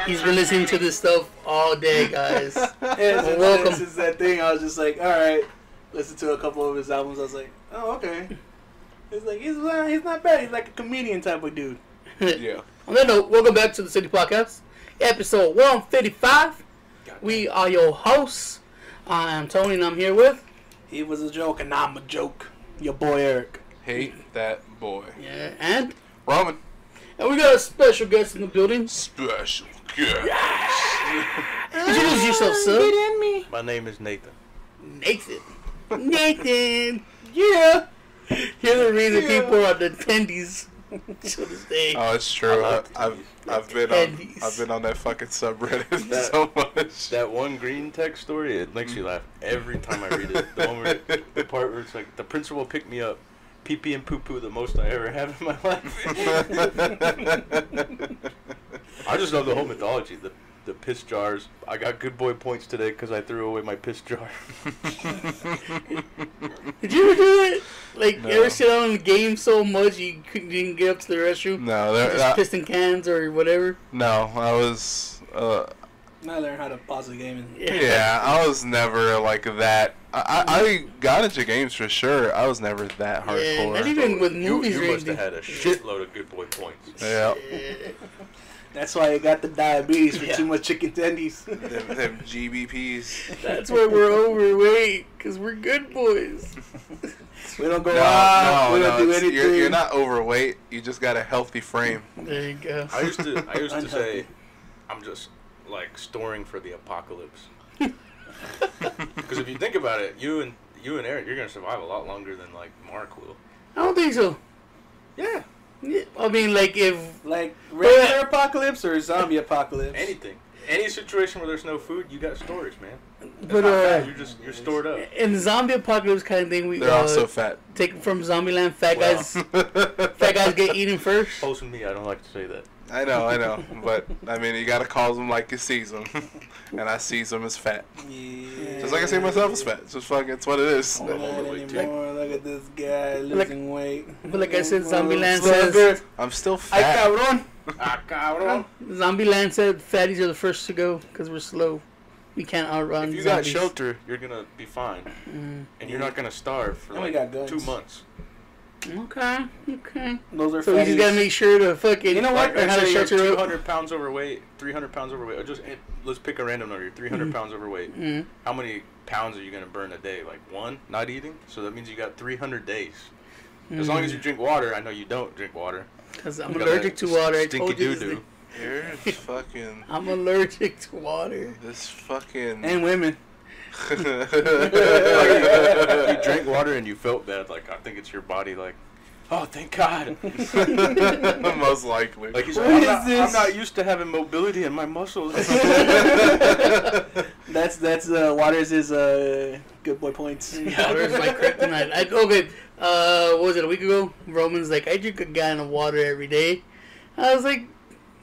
He's been listening to this stuff all day, guys. Welcome. This is that thing. I was just like, all right. Listen to a couple of his albums. I was like, oh, okay. It's like he's not bad. He's like a comedian type of dude. Yeah. On that note, welcome back to the City Podcast, episode 155. We are your hosts. I am Tony, and I'm here with. He was a joke, and I'm a joke. Your boy Eric. Hate that boy. Yeah, and Roman. And we got a special guest in the building. Special guest. Introduce yourself, sir. Get in me. My name is Nathan. Nathan. Nathan. Yeah. You're the reason people are the attendees to this day. Oh, it's true. I've been on that fucking subreddit so much. That one green text story, it makes you laugh every time I read it. The one where the part where it's like the principal picked me up, pee pee and poo poo, the most I ever have in my life. I just love the whole mythology. The piss jars. I got good boy points today because I threw away my piss jar. Did you ever do it? Like, No. you ever sit on the game so much you didn't get up to the restroom? No, Just pissed in cans or whatever? no, I was. Now I learn how to pause the game. Yeah, I was never like that. I got into games for sure. I was never that hardcore. Yeah, not even with movies or You must have anything. had a shitload of good boy points. Yeah. That's why I got the diabetes for Yeah. too much chicken tendies. them GBPs. That's why we're overweight, because we're good boys. We don't go out. We don't do anything. You're not overweight. You just got a healthy frame. There you go. I used to say, I'm just like storing for the apocalypse. Because if you think about it, you and Eric, you're gonna survive a lot longer than like Mark will. I don't think so. Yeah. Yeah, I mean, like, if... Like regular apocalypse or zombie apocalypse? Anything. Any situation where there's no food, you got storage, man. That's But, not bad. You're stored up. in the zombie apocalypse kind of thing, we They're also fat. take from Zombieland, fat Wow. guys get eaten first. Posting me, I don't like to say that. I know. But, I mean, you gotta call them like you sees them. And I sees them as fat. Yeah. Just like I see myself as fat. It's just fucking, it's what it is. Not anymore. Look at this guy losing weight. But like I said, Zombieland says... I'm still Ay, fat. cabrón. Cabrón. Zombieland said fatties are the first to go, because we're slow. We can't outrun If you got zombies. shelter, you're gonna be fine. And you're not gonna starve for And we like got guns. 2 months. Okay. Those are So we just gotta make sure to fucking... You know what? learn how to Let's say you're shelter up. 200 pounds overweight, 300 pounds overweight. Or just let's pick a random number. You're 300 pounds overweight. Mm. How many pounds are you gonna burn a day? Like one? Not eating? So that means you got 300 days. As long as you drink water. I know you don't drink water. Because I'm You got allergic that to water. I stinky told you doo-doo. You're fucking... I'm allergic to water. This fucking... And women. Like, you drank water and you felt bad. Like, I think it's your body. Like, oh, thank God. Most likely. Like, he's What like, is this? I'm not used to having mobility in my muscles. That's Waters is good boy points. Water is my kryptonite. Okay, what was it, a week ago? Roman's like, I drink a gallon of water every day. I was like,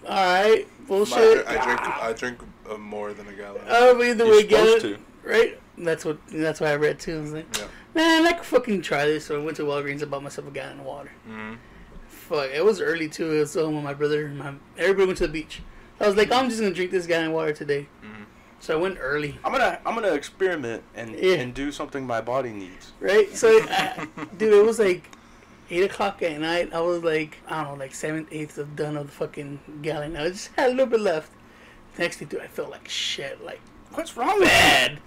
alright, bullshit. I drink more than a gallon. But either You're way, supposed gallon, to. right? That's what I read too. I was like, Yeah. man, I could fucking try this. So I went to Walgreens and bought myself a gallon of water. Mm-hmm. Fuck, it was early too. It was home with my brother. Everybody went to the beach. I was like, I'm just gonna drink this gallon of water today. Mhm. So I went early. I'm gonna experiment and do something my body needs. Right? So, dude, it was like 8 o'clock at night. I was like, I don't know, like 7/8 of done of the fucking gallon. I just had a little bit left. Next thing, dude, I felt like shit. Like, what's wrong with bad?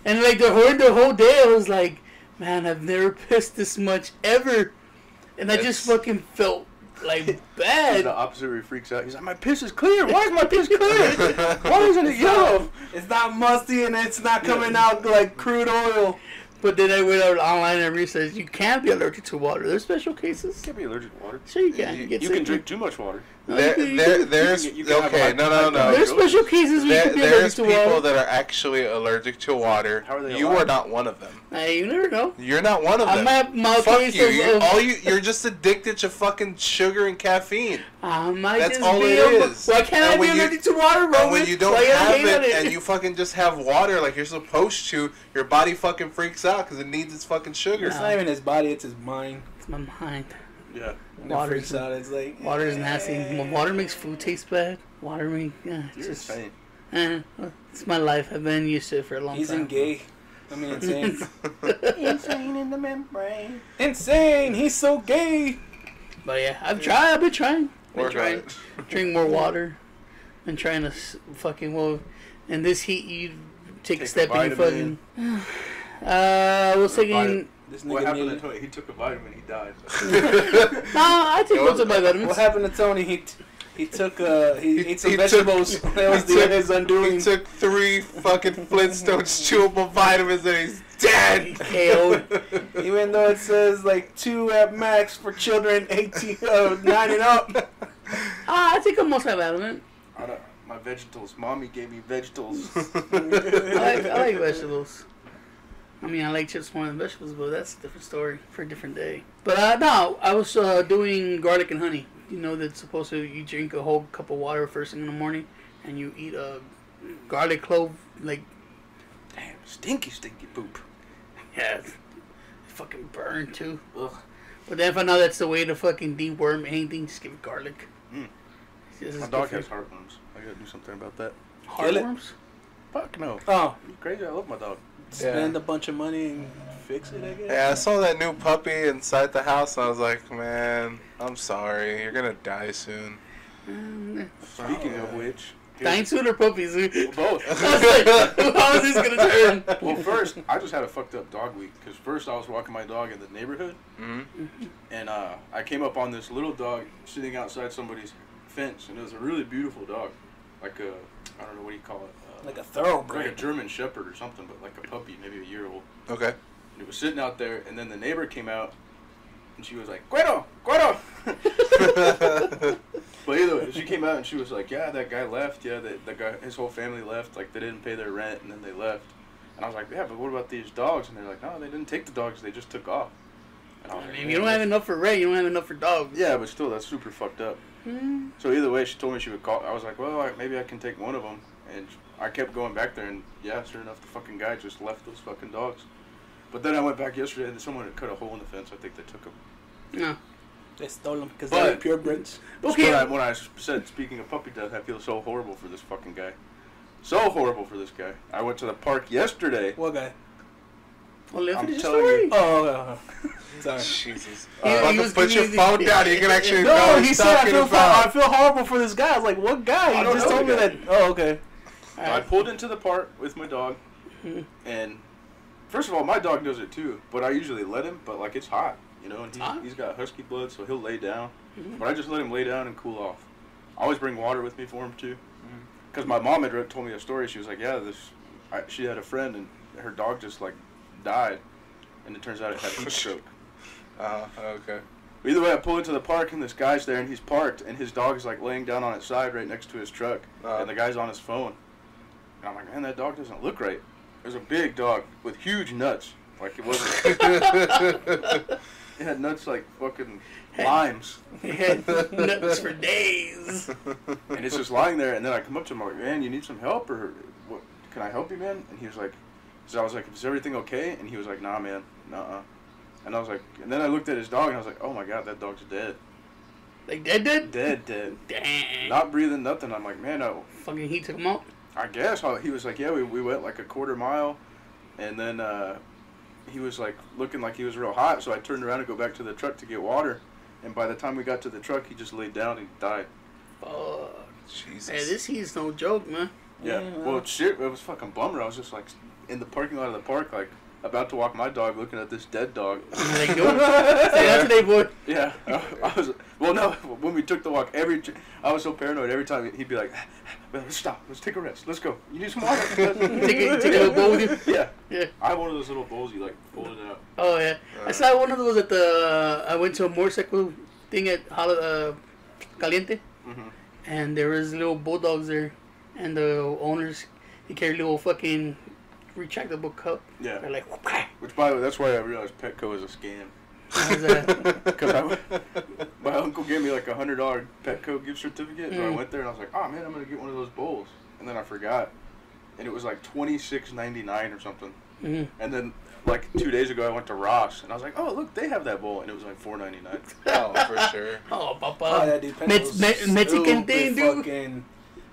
And like the whole day, I was like, man, I've never pissed this much ever. And I just fucking felt like bad. The opposite where he freaks out. He's like, my piss is clear. Why is my piss clear? Why isn't it yellow? It's not musty and it's not coming out like crude oil. But then I went out online and researched you can be allergic to water. There's special cases. You can't be allergic to water. Sure you can. You get You sick. can drink too much water. No, There's you can have okay, a no. There's special cases where you can be allergic There's to people water. that are actually allergic to water. How are they You alive? are not one of them. Hey, you never know. You're not one of I them. might have mild Fuck case you. of- You're just addicted to fucking sugar and caffeine. I might That's just all be it is. Why can't And I be when you- allergic to water, Roman? And when you don't Why you have hate on it, and you fucking just have water like you're supposed to, your body fucking freaks out because it needs its fucking sugar. It's not even his body, it's his mind. It's my mind. Yeah. And it Water freaks is- out. It's like Water is nasty. Water makes food taste bad. Water me. Yeah, it's You're just. insane. It's my life. I've been used to it for a long He's time. in gay. I mean, insane. Insane in the membrane. Insane. He's so gay. But yeah, I've tried. I've been trying. Work on it. Drink more water. Been trying to fucking in this heat, you take a step and you fucking. I was thinking. This What nigga happened nearly. to Tony? He took a vitamin. He died. I take most of my vitamins. What happened to Tony? He took he ate some he vegetables. That was his undoing. He took 3 fucking Flintstones chewable vitamins and he's dead. KO'd. Even though it says like 2 at max for children 18 9 and up. I take most of my vitamins. My vegetables. Mommy gave me vegetables. I like vegetables. I mean, I like chips more than vegetables, but that's a different story for a different day. But no, I was doing garlic and honey. You know that's supposed to, you drink a whole cup of water first thing in the morning, and you eat a garlic clove, like, Damn, stinky poop. yeah, it fucking burn too. Ugh. But then if I know that's the way to fucking deworm anything, just give it garlic. Mm. This is My good dog for has heartworms. I gotta do something about that. Kill it. heartworms. Fuck no. Oh, You crazy? I love my dog. spend a bunch of money and fix it, I guess. Yeah, I saw that new puppy inside the house and I was like, man, I'm sorry. You're gonna die soon. Speaking of which, Dying soon or puppies? both. I was like, how is this gonna turn? Well, first, I just had a fucked up dog week. Because first I was walking my dog in the neighborhood. Mm-hmm. And I came up on this little dog sitting outside somebody's fence. And it was a really beautiful dog. Like a, I don't know, what do you call it? Like a Like a thoroughbred. German shepherd or something, but like a puppy, maybe a year old. Okay. And it was sitting out there, and then the neighbor came out, and she was like, Guido! Guido! But either way, she came out and she was like, yeah, that guy left. Yeah, the guy, his whole family left. Like, they didn't pay their rent, and then they left. And I was like, yeah, but what about these dogs? And they're like, no, they didn't take the dogs. They just took off. And I was I like, mean, "Man, you don't have enough for rent. You don't have enough for dogs. Yeah, but still, that's super fucked up. Hmm. So either way, she told me she would call. I was like, well, maybe I can take one of them. And I kept going back there, and yeah, sure enough, the fucking guy just left those fucking dogs. But then I went back yesterday, and someone had cut a hole in the fence. I think they took them. No. They stole them because But- they're purebreds. Okay. When I said, speaking of puppy death, I feel so horrible for this fucking guy. So horrible for this guy. I went to the park yesterday. What guy? Well, let me I'm finish the telling story. you. Oh, okay. Sorry. Jesus. He was Put your giving me- phone down. You can actually know No, what he he's said talking I about. feel horrible for this guy. I was like, what guy? I He don't just know told the me guy. that. Oh, okay. I pulled into the park with my dog, and first of all, my dog does it too. But I usually let him. But like it's hot, you know, and hot? he's got husky blood, so he'll lay down. But I just let him lay down and cool off. I always bring water with me for him too, because my mom had told me a story. She was like, yeah, she had a friend and her dog just like died, and it turns out it had heat stroke. Okay. But either way, I pull into the park and this guy's there and he's parked and his dog is like laying down on its side right next to his truck, and the guy's on his phone. And I'm like, man, that dog doesn't look right. It was a big dog with huge nuts. Like it wasn't. It had nuts like fucking limes. He had nuts for days. And it's just lying there. And then I come up to him, I'm like, man, you need some help or what? Can I help you, man? And he was like, so I was like, is everything okay? And he was like, nah, man, nuh-uh. And I was like, and then I looked at his dog and I was like, oh my god, that dog's dead. Like dead? Dead. Dang. Not breathing, nothing. I'm like, man, Fucking heat took him out. I guess. He was like, yeah, we went like a quarter mile. And then he was like looking like he was real hot. So I turned around to go back to the truck to get water. And by the time we got to the truck, he just laid down and died. Fuck. Jesus. Hey, this heat's no joke, man. Yeah. Yeah. Well, shit, it was fucking bummer. I was just like in the parking lot of the park, like about to walk my dog, looking at this dead dog. Like, yo, say that today, boy. Yeah. I was. Well, no. When we took the walk, I was so paranoid. Every time he'd be like, "Man, let's stop. Let's take a rest. Let's go. You need some water." Take a little bowl with you. Yeah. Yeah. I have one of those little bowls you like fold it out. Oh yeah. I saw one of those at the. I went to a motorcycle thing at Caliente, Mm-hmm. and there was little bulldogs there, and the owners he carried a little fucking retractable cup. Yeah. They're like, Which, by the way, that's why I realized Petco is a scam. how's that? Because my uncle gave me like $100 Petco gift certificate, so I Mm. went there and I was like, oh man, I'm gonna get one of those bowls, and then I forgot, and it was like $26.99 or something. Mhm. And then like 2 days ago, I went to Ross, and I was like, oh look, they have that bowl, and it was like $4.99. Oh, for sure. Oh, Oh, papa. that dude. Mexican thing, dude. Fucking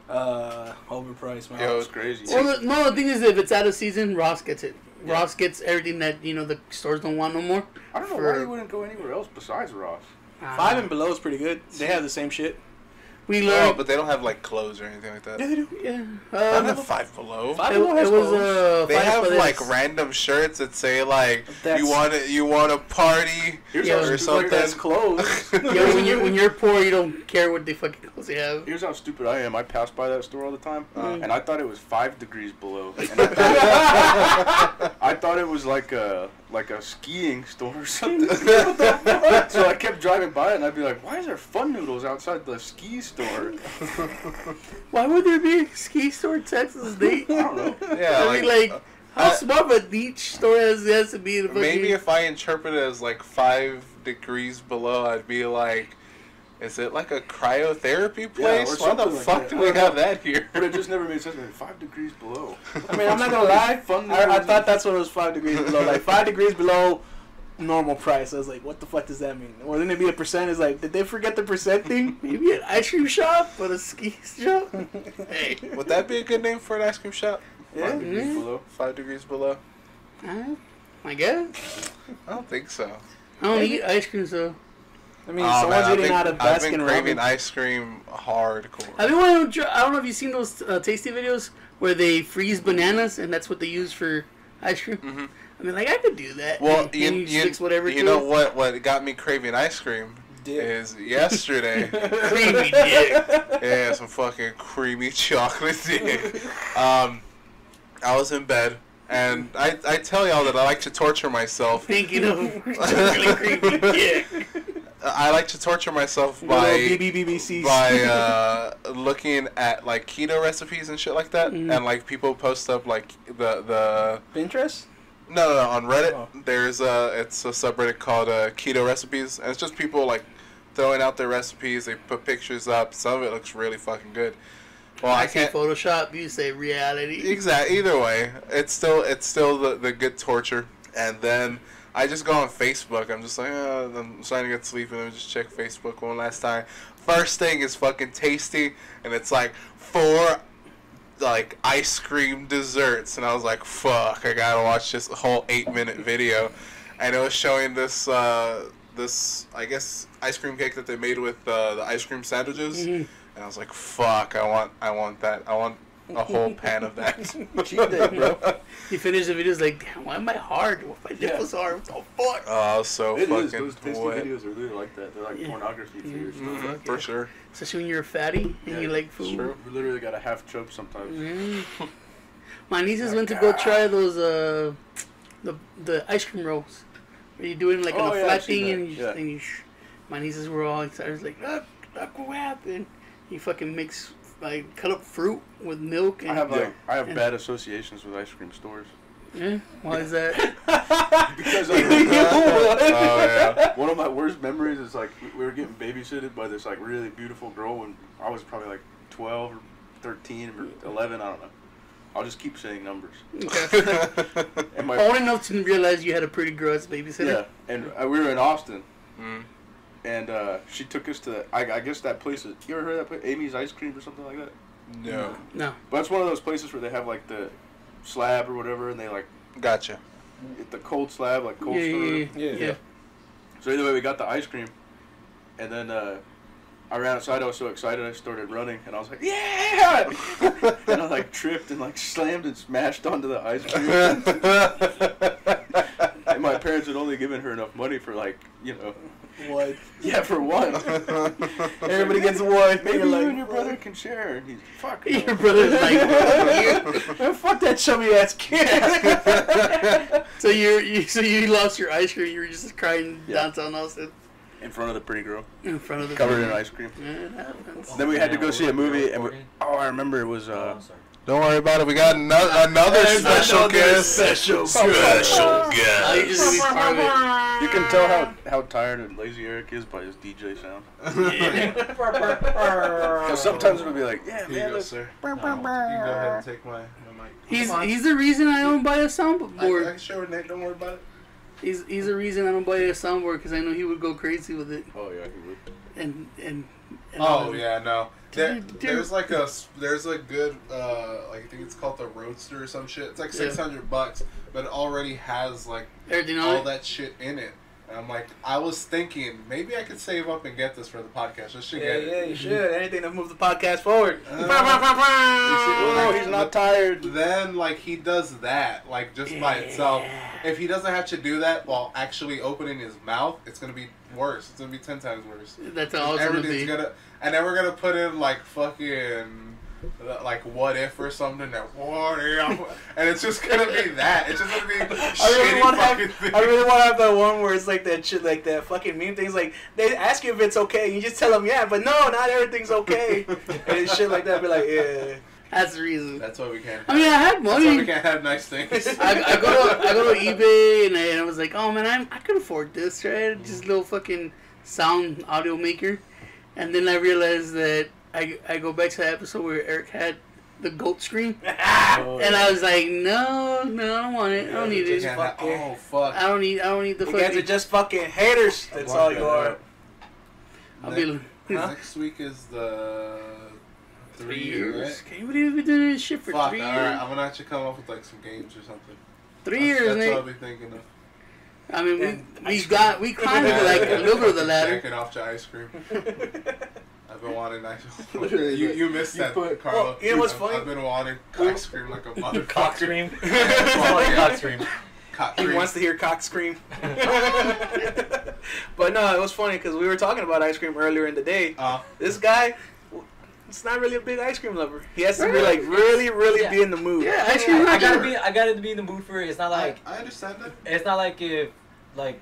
Overpriced, man. Yo, it was crazy. Well, no, the thing is, if it's out of season, Ross gets it. Ross gets everything that the stores don't want no more. I don't know why you wouldn't go anywhere else besides Ross. 5 and Below is pretty good. They have the same shit. We learned. Oh, but they don't have like clothes or anything like that. Yeah, they do. Yeah. I don't have Five Below. Five It, Below has it was clothes. They Five have Brothers. like random shirts that say like That's- you want a party Here's Yeah, how or stupid something. That's clothes. Yeah, when you're poor, you don't care what the fucking clothes they have. Here's how stupid I am. I pass by that store all the time, Mm. and I thought it was 5 degrees below. And I thought it was like a skiing store or something. So I kept driving by it, and I'd be like, "Why is there Fun Noodles outside the ski store?" Why would there be a ski store in Texas? They, I don't know. Yeah, I mean, like, how smart of a beach store has to be? The fucking, maybe if I interpret it as like 5 degrees below, I'd be like, is it like a cryotherapy place? or Why the something like fuck that. do I we don't have know. that here? But it just never made sense. Like 5 degrees below. I mean, I'm not gonna lie. Fun I Noodles thought that's what it was 5 degrees below. Like 5 degrees below normal price. I was like, what the fuck does that mean? Or then it'd be a percent. It's like, did they forget the percent thing? maybe an ice cream shop, but a ski shop. Hey, Would that be a good name for an ice cream shop? 5 degrees Yeah. below. 5 degrees below? I guess I don't think so. I don't eat ice cream, so. I mean, Oh, someone's man, eating out of I've been Baskin craving Robbins. ice cream hardcore. I mean, I don't know if you've seen those tasty videos where they freeze bananas and that's what they use for ice cream. Mhm. I mean, like I could do that. Well, and you just mix whatever. you to know it. what got me craving ice cream Dick. is yesterday. Creamy dick. Yeah, some fucking creamy chocolate dick. I was in bed, and I tell y'all that I like to torture myself. Thinking of really creamy dick. I like to torture myself Little by BBBBCs. looking at like keto recipes and shit like that, Mhm. and like people post up like the Pinterest? no on Reddit. Oh. There's it's a subreddit called keto recipes, and it's just people like throwing out their recipes. They put pictures up. Some of it looks really fucking good. Well, I say can't. Photoshop. You say reality. Exactly. Either way, it's still the good torture. And then I just go on Facebook. I'm just like, I'm starting to get sleepy. Let me just check Facebook one last time. First thing is fucking tasty, and it's like 4 like ice cream desserts, and I was like, fuck, I gotta watch this whole 8-minute video, and it was showing this this I guess ice cream cake that they made with the ice cream sandwiches. Mhm. And I was like, fuck, I want that. I want a whole pan of that. Cheat day, bro. You finish the video, it's like, damn, why am I hard? My nipples hard. What the fuck? Oh, I was so It is. fucking Those tasty wet. videos are really like that. They're like Yeah. pornography for your stuff. Mhm, for sure. Especially when you're a fatty and you like food. True. We literally got a half choke sometimes. Mm. My nieces went to go try those the ice cream rolls. Where you do it in like Oh, on a yeah, flat I've seen thing that. and you Yeah. my nieces were all excited. I was like, look what happened. You fucking mix like cut up fruit with milk and I have and- bad associations with ice cream stores. yeah. Why is that? Because Oh yeah. one of my worst memories is like we were getting babysitted by this like really beautiful girl when I was probably like 12 or 13 or 11. I don't know. I'll just keep saying numbers. Okay. And my Old enough to realize you had a pretty girl as a babysitter. yeah, and we were in Austin, Mm. and she took us to I guess that place. You ever heard of that place, Amy's Ice Cream or something like that? No. No. But it's one of those places where they have like the slab or whatever, and they like Gotcha. get the cold slab, like cold Yeah, store. yeah, Yeah. yeah. So either way, we got the ice cream, and then I ran outside. I was so excited, I started running, and I was like, "Yeah!" And I like tripped and like slammed and smashed onto the ice cream. And my parents had only given her enough money for like, What? yeah, for one. Everybody gets one. Maybe You're you like, and your brother can share. And he's fuck. no." Your brother's like, Man, fuck that chubby ass kid. so you lost your ice cream. You were just crying Yeah. downtown Austin in front of the pretty girl, in front of the covered in ice cream. Yeah, it happens. Then we had to go see a movie, and I remember it was Don't worry about it. We got another special guest. Special Oh, you just released part of it. you can tell how tired and lazy Eric is by his DJ sound. Because sometimes it'll be like, yeah, Here you man, go, let's sir. You go ahead and take my mic. He's the reason I don't buy a soundboard. I sure, Nate. Don't worry about it. He's the reason I don't buy a soundboard because I know he would go crazy with it Oh yeah, he would. and And I Oh was- yeah, no. Dude. There's a good like I think it's called the Roadster or some shit. It's like Yeah. $600, but it already has like Everything on all it. that shit in it. And I'm like, I was thinking maybe I could save up and get this for the podcast. I should get Yeah, it. you should. Anything to move the podcast forward. Oh, he's not tired. Then like he does that like just by itself. If he doesn't have to do that while actually opening his mouth, it's gonna be worse. It's gonna be 10 times worse. That's all it's gonna Everything's be. gonna, and then we're gonna put in like fucking like what if or something that what if, and it's just gonna be that. It's just gonna be I really shitty want to fucking have. thing. I really want to have that one where it's like that shit, like that fucking meme things. Like they ask you if it's okay, you just tell them yeah, but no, not everything's okay, and it's shit like that. Be like, yeah. That's the reason. That's why we can't. I mean, I had That's why we money. can't have nice things. I go to eBay and I was like, oh man, I could afford this, right? Just a little fucking sound audio maker. And then I realized that I go back to the episode where Eric had the goat scream. And I was like, no, I don't want it. I don't need it. Oh fuck! I don't need the You guys are fucking. just fucking haters. That's all you are. I'll be Next week is the 3 years. Right? Can you believe we've been doing this shit for Fuck! 3 All years? right, I'm gonna actually come up with like some games or something. 3 years, That's what Nate. I'll be thinking of. I mean, And we climbed like a little bit of the ladder. Jacking off to ice cream. I've been wanting ice cream. Literally, You missed that, put- Carlo. Well, you know what's funny? I've been wanting ice cream like a motherfucker. Cock scream. Cock scream. Cock He cream. wants to hear cock scream. But no, it was funny because we were talking about ice cream earlier in the day. This guy, it's not really a big ice cream lover. He has to be like really Yeah. be in the mood. Yeah, ice cream. I gotta be in the mood for it. It's not like I understand that. it's not like if like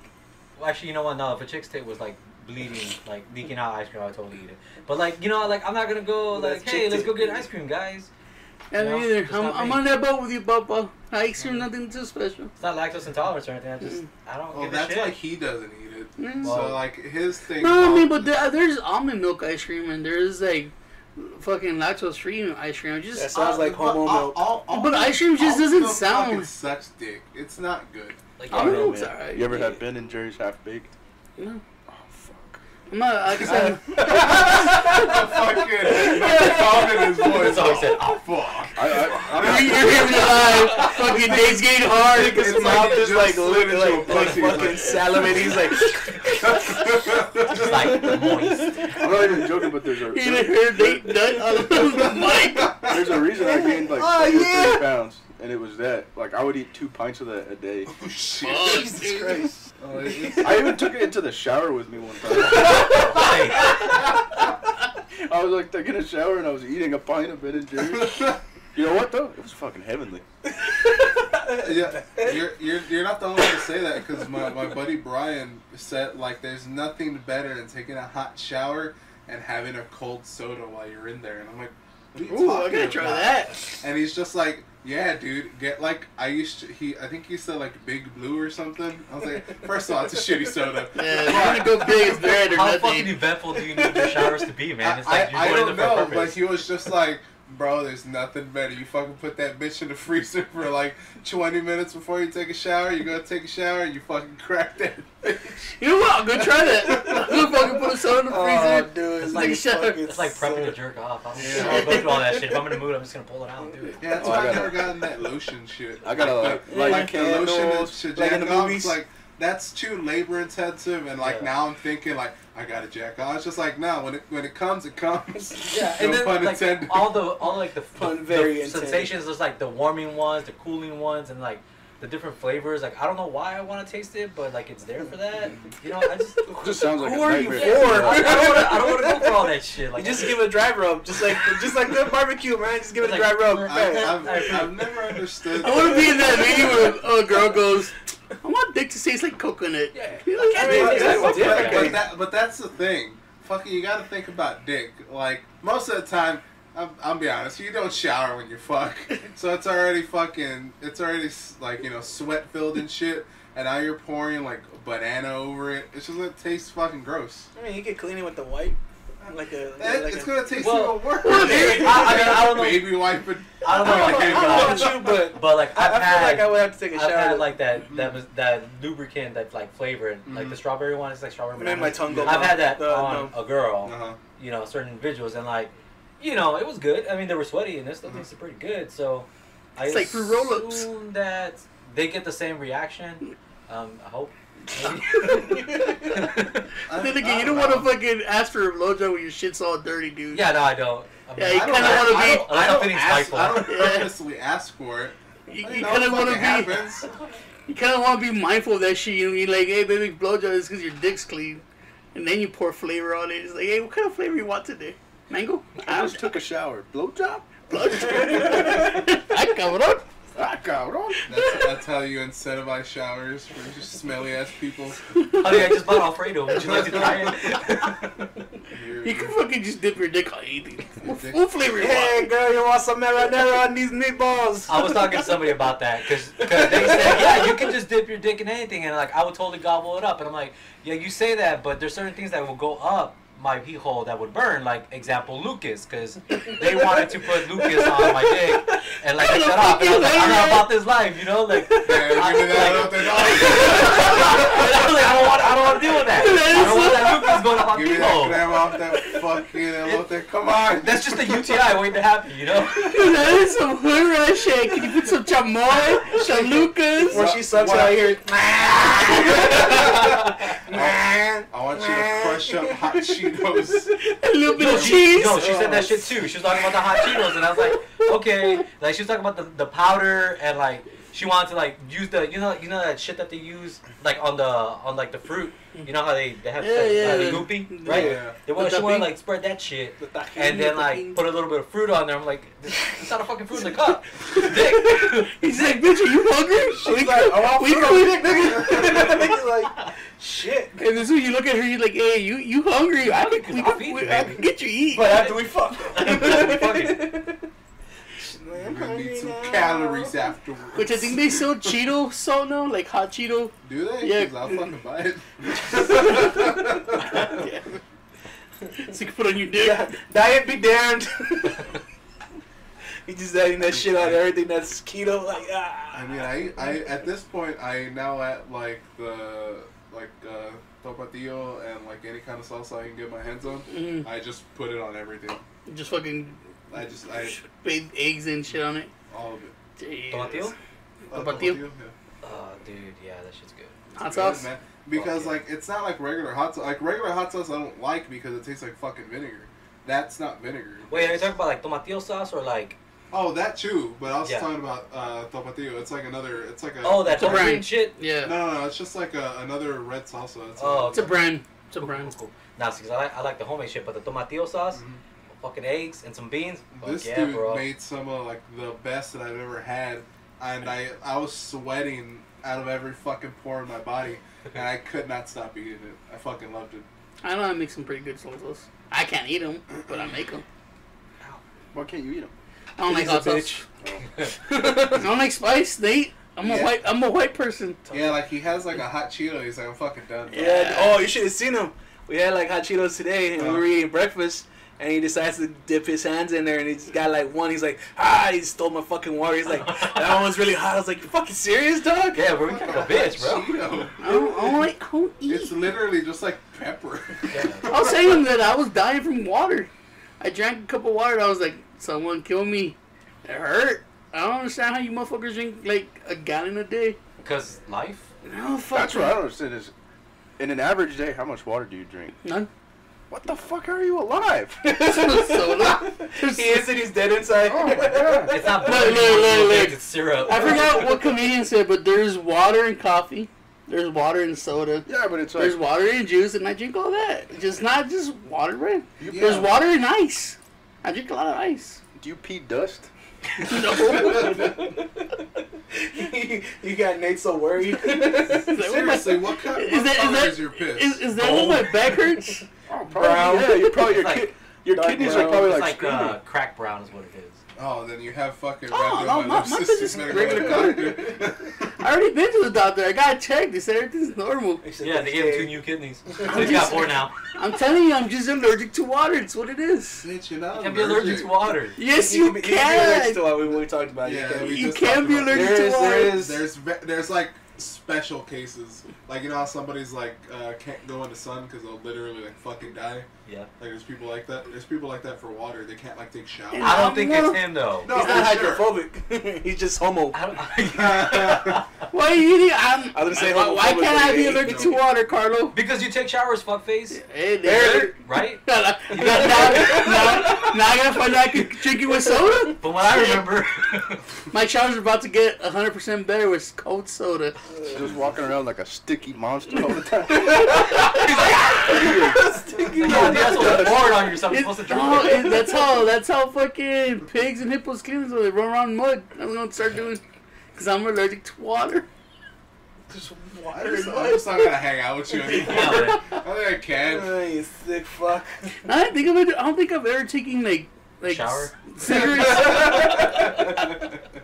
well, actually you know what? No, if a chick's tit was like bleeding, like leaking out ice cream, I would totally eat it. But like like I'm not gonna go That's like, hey, chick let's tit. go get ice cream, guys. And No, either it's not I'm me. on that boat with you, Papa. Ice cream, nothing too special. It's not lactose intolerance or anything. I don't Well, give a that's shit. why he doesn't eat it. Mm. So like his thing. No, I mean, but there's almond milk ice cream and there's like fucking lactose free ice cream. Just That sounds like homo milk. But ice cream just doesn't milk sound- fucking sucks dick. It's not good. like, I don't know, man. it's alright. You ever had Ben and Jerry's half baked? No. Oh fuck. I'm not. Like I said, Fucking sound in his voice. That's all he said. Oh fuck. you're hearing me live. Fucking days getting hard. His It's mouth like is just like slid looking into a like pussy, fucking like- salivating. He's like, just like moist. I'm not even joking, but there's You didn't hear Nate nut on the mic. there's a reason I gained like Oh, 30 yeah. pounds, and it was that. Like I would eat 2 pints of that a day. Oh shit. Jesus Christ. Oh, it's, I even took it into the shower with me one time. Like, I was like taking a shower and I was eating a pint of Ben and Jerry's. You know what though? It was fucking heavenly. yeah, you're not the only one to say that because my buddy Brian said like there's nothing better than taking a hot shower and having a cold soda while you're in there, and I'm like, what are you Ooh, I talking gotta try about? that. And he's just like, yeah, dude, get like I think he said like Big Blue or something. I was like, first of all, it's a shitty soda. Yeah, if you wanna go big, it's better how than fucking nothing. eventful do you need your showers to be, man? It's like I you're going don't in there for a know, but purpose. he was just like, bro, there's nothing better. You fucking put that bitch in the freezer for like 20 minutes before you take a shower. You go take a shower and you fucking crack that bitch. You know what? I'm gonna try that. I'm gonna fucking put a soda in the Oh, freezer. dude, It's it's like- like fucking It's like prepping so- to jerk off. Yeah. I'll go through all that shit. If I'm in the mood, I'm just gonna pull it out and do it. Yeah, that's Oh, why I I've got never it. gotten that lotion shit. I gotta like the lotion and candles, shit like in jack the off, movies. like that's too labor intensive, and like Yeah. now I'm thinking like I gotta jack off. It's just like no, when it comes, it comes. Yeah, No and then pun like intended. all like the Pun very the intended. sensations. There's like the warming ones, the cooling ones, and like the different flavors. Like I don't know why I want to taste it, but like it's there for that. You know, I just It just sounds like Who a are you nightmare. for? I don't want to go for all that shit. You Like just give it a dry rub, just like the barbecue, man. Just give it a Like, dry rub. I've never understood. I want to be in that meeting where a girl goes, "I want dick to taste like coconut." Yeah. You're like, I mean, it's different. But that's the thing. Fucking, you gotta think about dick. Like most of the time, I'll be honest. You don't shower when you fuck, so it's already like sweat filled and shit. And now you're pouring like banana over it. It's just it tastes fucking gross. I mean, you can clean it with the wipe. Like a. It's gonna taste Well, even worse. I mean, I don't know. Baby wiping. I don't know. I Like, don't know about you, but like I I've feel like I had, would have to take a I've shower. had like that lubricant that's like flavored, like the strawberry one. It's like strawberry. made my tongue go. I've had that No. on a girl. Uh-huh. You know, certain individuals, and like, you know, it was good. I mean, they were sweaty, and this still tasted pretty good. So, I It's like fruit roll-ups. assume that they get the same reaction. I hope. Then again, you don't want to fucking ask for a blowjob when your shit's all dirty, dude. Yeah, no, I don't. I mean, Yeah, you I don't- kinda wanna I be- don't- I don't think it's spiteful. I don't Yeah. purposely ask for it. You You know, kind of want to fucking be. happens. You kind of want to be mindful of that shit. You're like, hey, baby, blowjob is because your dick's clean, and then you pour flavor on it. It's like, hey, what kind of flavor you want today? Mango? I just took a shower. Blowjob? Blowjob. I cabrón. Ah, cabrón. That's how you incentivize showers for just smelly ass people. Honey, I just bought Alfredo. Would you like to try it? You can fucking just dip your dick on anything. Your dick- What flavor you Hey, want? girl, you want some marinara on these meatballs? I was talking to somebody about that because they said, yeah, you can just dip your dick in anything, and like I would totally gobble it up, and I'm like, yeah, you say that, but there's certain things that will go up my pee hole that would burn, like example Lucas, because they wanted to put Lucas on my dick, and like I shut off, and I was like, I'm not about this life, you know, like. Yeah, give me that out there, dog. I was like, I don't want to deal with that. I don't want that Lucas going up my Give pee me that hole. crab off that fucking elote. Come on. That's just a UTI waiting to happen, you know. Dude, that is some hood rat shit. Can you put some chamoy, chalucas? When she sucks What? out here. I want you to crush up hot Cheetos. A little bit No, of cheese. No, she said that shit too. She was talking about the hot Cheetos, and I was like, okay. Like she was talking about the powder, and like she wanted to like use the you know that shit that they use like on like the fruit. You know how they have the loopy, right? Yeah. They want The she want to tajín. like spread that shit, The tajín, and then the like tajín. put a little bit of fruit on there. I'm like, it's not a fucking fruit in the cup. It's dick. He's like, bitch, are you hungry? She's like, I want we fruit could- on dick, nigga. He's like, shit. And this is when you look at her, you're like, hey, you hungry? I I'll feed you, can baby. get you eat. But after we fuck. You're gonna need some calories afterwards. Which I think they sell Cheeto salt now, like hot Cheeto. Do they? Yeah. 'Cause I'll fucking buy it. Yeah. So you can put on your dick. Diet be damned. He just adding that shit on everything that's keto. Like, I mean, I at this point, I now at like tomatillo and like any kind of salsa I can get my hands on. Mm. I just put it on everything. Just fucking I bathe eggs and shit on it. all of it. Jeez. Tomatillo? Tomatillo? Yeah. Oh, dude, yeah, that shit's good. Hot Good, sauce? man. Because Fuck yeah. like it's not like regular hot sauce. Like regular hot sauce, I don't like because it tastes like fucking vinegar. That's not vinegar. Wait, are you talking about like tomatillo sauce or like? Oh, that too. But I was Yeah. talking about tomatillo. It's like another. It's like a. Oh, that It's a green brand. shit. Yeah. No. It's just like another red salsa. It's Oh, It's a brand. It's a brand. Cool. Nah, see, 'cause I like the homemade shit, but the tomatillo sauce, Mhm. fucking eggs and some beans. Fuck This yeah, dude bro. made some of like the best that I've ever had, and I was sweating out of every fucking pore in my body, and I could not stop eating it. I fucking loved it. I know I make some pretty good salsas. I can't eat them, but I make them. Why can't you eat them? I don't like He's a hot sauce. I don't like spice, Nate. I'm a white person. Yeah, like he has like a hot Cheeto. He's like, I'm fucking done. yeah. Oh, you should have seen him. We had like hot Cheetos today, and we were eating breakfast. And he decides to dip his hands in there, and he's got like one. He's like, he stole my fucking water. He's like, that one was really hot. I was like, you fucking serious, dog? Yeah, bro, we kind of a bitch, bro. Cheeto. I don't eat. It's literally just like pepper. I was saying that I was dying from water. I drank a cup of water and I was like, someone kill me. It hurt. I don't understand how you motherfuckers drink like a gallon a day. Because life? No, fuck. That's what I don't understand is, in an average day, how much water do you drink? None. What the fuck are you alive? Soda. He is and he's dead inside. Oh my god. It's not Look, blood, look. it's syrup. I forgot what comedian said, but there's water in coffee. There's water in soda. Yeah, but it's like There's water in juice, and I drink all that. Just not just water, right? Yeah. There's water in ice. I drink a lot of ice. do you pee dust? No. You got Nate so worried. Seriously, what color is your piss? Is that what my back hurts? Oh, probably. Brown. Yeah, you're probably It's like your dark kidneys brown. are probably It's like, like screaming. crack brown is what it is. Oh, then you have fucking red Oh, on no, my my lip business system. is regular color. I already been to the doctor. I got checked. They said everything's normal. Yeah, they gave him 2 new kidneys. So he's got 4 now. I'm telling you, I'm just allergic to water. It's what it is. Bitch, you're not You can't be allergic to water. Yes, You you can be allergic to can. what we talked about. Yeah, we You just can talked be about allergic that. to water. There's like special cases, like you know how somebody's like can't go in the sun because they'll literally like fucking die. Yeah. Like there's people like that. There's people like that for water. They can't like take showers. I don't think it's him though. No, He's not for sure. hydrophobic. He's just homo. Why are you? I was gonna say Why homophobic, can't I be but allergic to water, Carlo? Because you take showers, fuckface. Hey, they Barely. hurt. Right? now I gotta find out I can drink it with soda. From what I remember. My shower's about to get 100% better with cold soda. Just walking around like a sticky monster all the time. Yeah, that's what board on yourself. You're supposed to drink. That's how fucking pigs and hippos clean themselves. They run around in mud. I'm gonna start doing, cause I'm allergic to water. Just I'm water. just not gonna hang out with you anymore. Yeah, I think I can. You sick fuck. I don't think I don't think I've ever taken like Shower? cigarettes.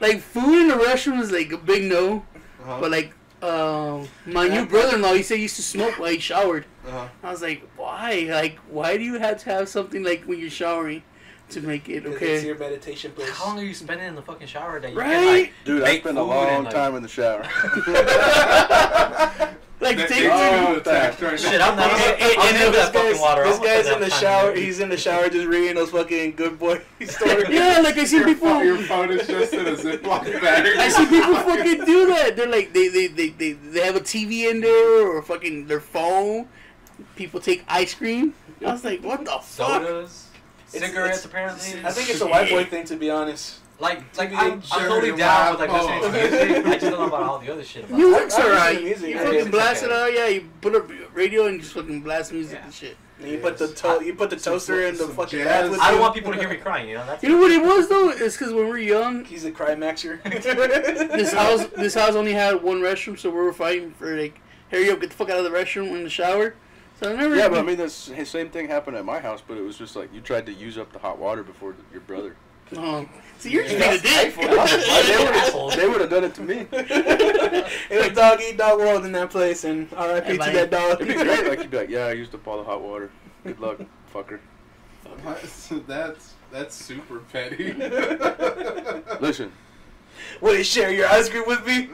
Like food in the restroom is like a big no. Uh-huh. But like my new brother-in-law, he said he used to smoke while he showered. Uh-huh. I was like, why? Like, why do you have to have something like when you're showering to make it It's okay? your meditation place. How long are you spending in the fucking shower that you Right? can like Dude, I make spend a food long and, like- time in the shower. Like They take do Oh, the text right Shit, now. I'm not. And I'm then never that fucking water. this I'm guy's gonna in the have shower. time to- He's in the shower just reading those fucking good boy stories. Yeah, like I see Your people. phone is just in a Ziploc bag. I see people fucking do that. They're like they have a TV in there or fucking their phone. People take ice cream. I was like, what the fuck? Sodas, cigarettes, it's- apparently. I think it's a white boy thing, to be honest. Like Maybe I'm share totally your down with like wild listening to music. I just don't know about all the other shit. About Music's I listen to alright. music. You Yeah, fucking music's blast it okay. out. Yeah, you put a radio and just fucking blast music Yeah. and shit. And you put the toaster in the some fucking jazz. bath with I don't you. want people to hear me crying. You know that's. You know what it was though? It's because when we were young, He's a climaxer. this house only had one restroom, so we were fighting for like, hurry up, get the fuck out of the restroom in the shower. So I never. Yeah, but I mean, the same thing happened at my house, but it was just like you tried to use up the hot water before your brother. So you're just being a dick. They would have done it to me. It was dog eat dog world in that place, and R.I.P. to Like- that dog. It'd be great. Like you'd be like, yeah, I used up all the hot water. Good luck, fucker. That's super petty. Listen, Will you share your ice cream with me?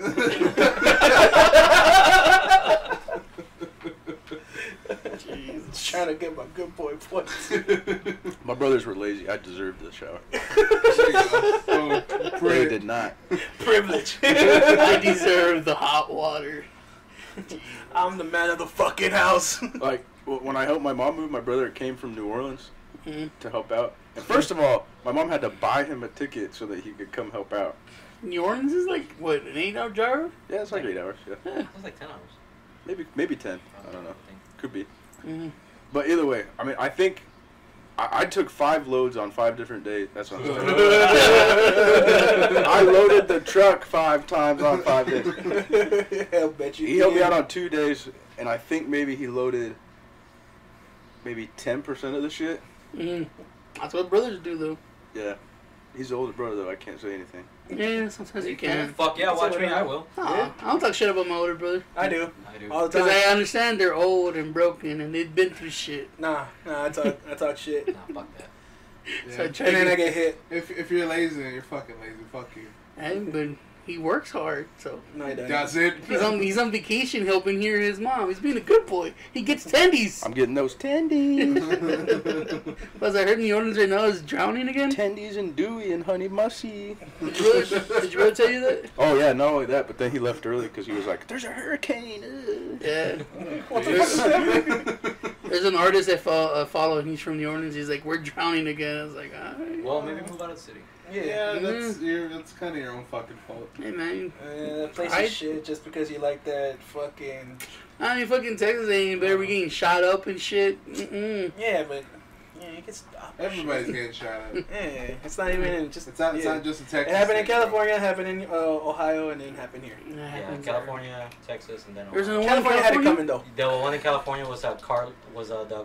Just trying to get my good boy points. my brothers were lazy. I deserved the shower. Oh, They great. did not. Privilege. I deserve the hot water. I'm the man of the fucking house. Like when I helped my mom move, my brother came from New Orleans Mhm. to help out. And first of all, my mom had to buy him a ticket so that he could come help out. New Orleans is like what, an 8-hour drive? Yeah, it's like 8 hours. Yeah, It was like 10 hours. maybe 10. I don't know. Could be. Mm-hmm. But either way, I mean, I think I took 5 loads on 5 different days. That's what I'm saying. I loaded the truck 5 times on 5 days. I'll bet you. He helped me out on 2 days, and I think maybe he loaded maybe 10% of the shit. Mm-hmm. That's what brothers do, though. Yeah. He's the older brother, though. I can't say anything. Yeah, sometimes you can. Fuck yeah, watch me. I will. Aw, I don't talk shit about my older brother. I do. I do. All the Because time. I understand they're old and broken and they've been through shit. Nah, I talk shit. Nah, fuck that. So I Yeah. try And then to I get hit. If you're lazy, you're fucking lazy. Fuck you. but he works hard, so. No, he doesn't. That's it. He's on vacation helping here his mom. He's being a good boy. He gets tendies. I'm getting those tendies. As I heard New Orleans right now is drowning again. Tendies and Dewey and Honey Mussy. Did you really tell you that? Oh, yeah, not only that, but then he left early because he was like, there's a hurricane. Yeah. There's an artist I follow and he's from New Orleans. He's like, we're drowning again. I was like, alright. Well, maybe move out of the city. Yeah, that's kind of your own fucking fault. Hey man, That place I- is shit just because you like that fucking. I mean fucking Texas ain't better. We getting shot up and shit. Mm-mm. Yeah, but Yeah, you can stop. Everybody's getting shot at. Yeah, it's not even just. It's not just a Texas. It happened in thing. California, it happened in Ohio, and then happened here. Yeah, California, Texas, and then There's Ohio. one California had it coming though. The one in California was the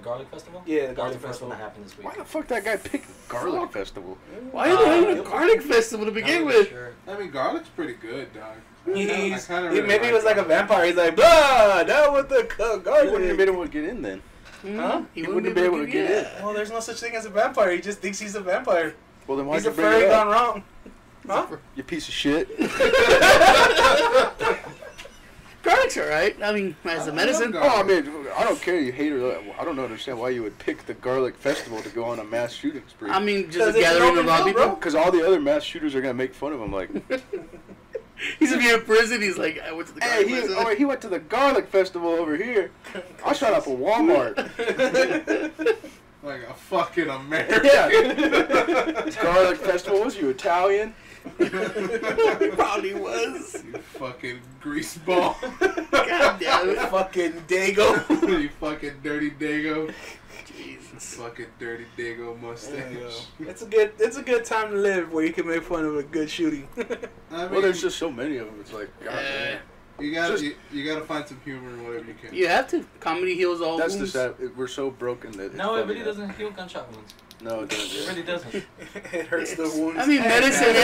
Garlic Festival. Yeah, the That was Garlic the first one Festival. that happened this week. Why the fuck that guy picked Garlic Festival? Why are they having a garlic festival to begin with? Sure. I mean, garlic's pretty good, dog. He's, I kinda he, really maybe he was like a garlic. vampire. He's like, blah, down with the He wouldn't have garlic. been able to get in then. Huh? He wouldn't have been able to get in. Well, there's no such thing as a vampire. He just thinks he's a vampire. Well, then why'd He's you a bring furry it gone up? wrong. Huh? You piece of shit. Garlic's alright. I mean, as a medicine. garlic. Oh, I mean, I don't care. You hate it. I don't understand why you would pick the Garlic Festival to go on a mass shooting spree. I mean, just a 'Cause it's an gathering of open all field, people. bro. Because all the other mass shooters are gonna make fun of him. Like, He's gonna be in prison. He's like, I went to the hey, garlic festival. he went to the Garlic Festival over here. I shot up a Walmart. Like a fucking American. Yeah. Garlic Festival. Was you Italian? He probably was. You fucking greaseball. God damn it. Fucking Dago. You fucking dirty dago. Jesus. Fucking dirty dago mustache. It's a good time to live where you can make fun of a good shooting. I mean, Well, there's just so many of them. It's like, God damn. you gotta just- you gotta find some humor in whatever you can. You have to. Comedy heals all That's the wounds. sad. We're so broken that. It's No, it funny really now. doesn't heal gunshot wounds. No, it It doesn't. really doesn't. It hurts the wounds. I mean, medicine.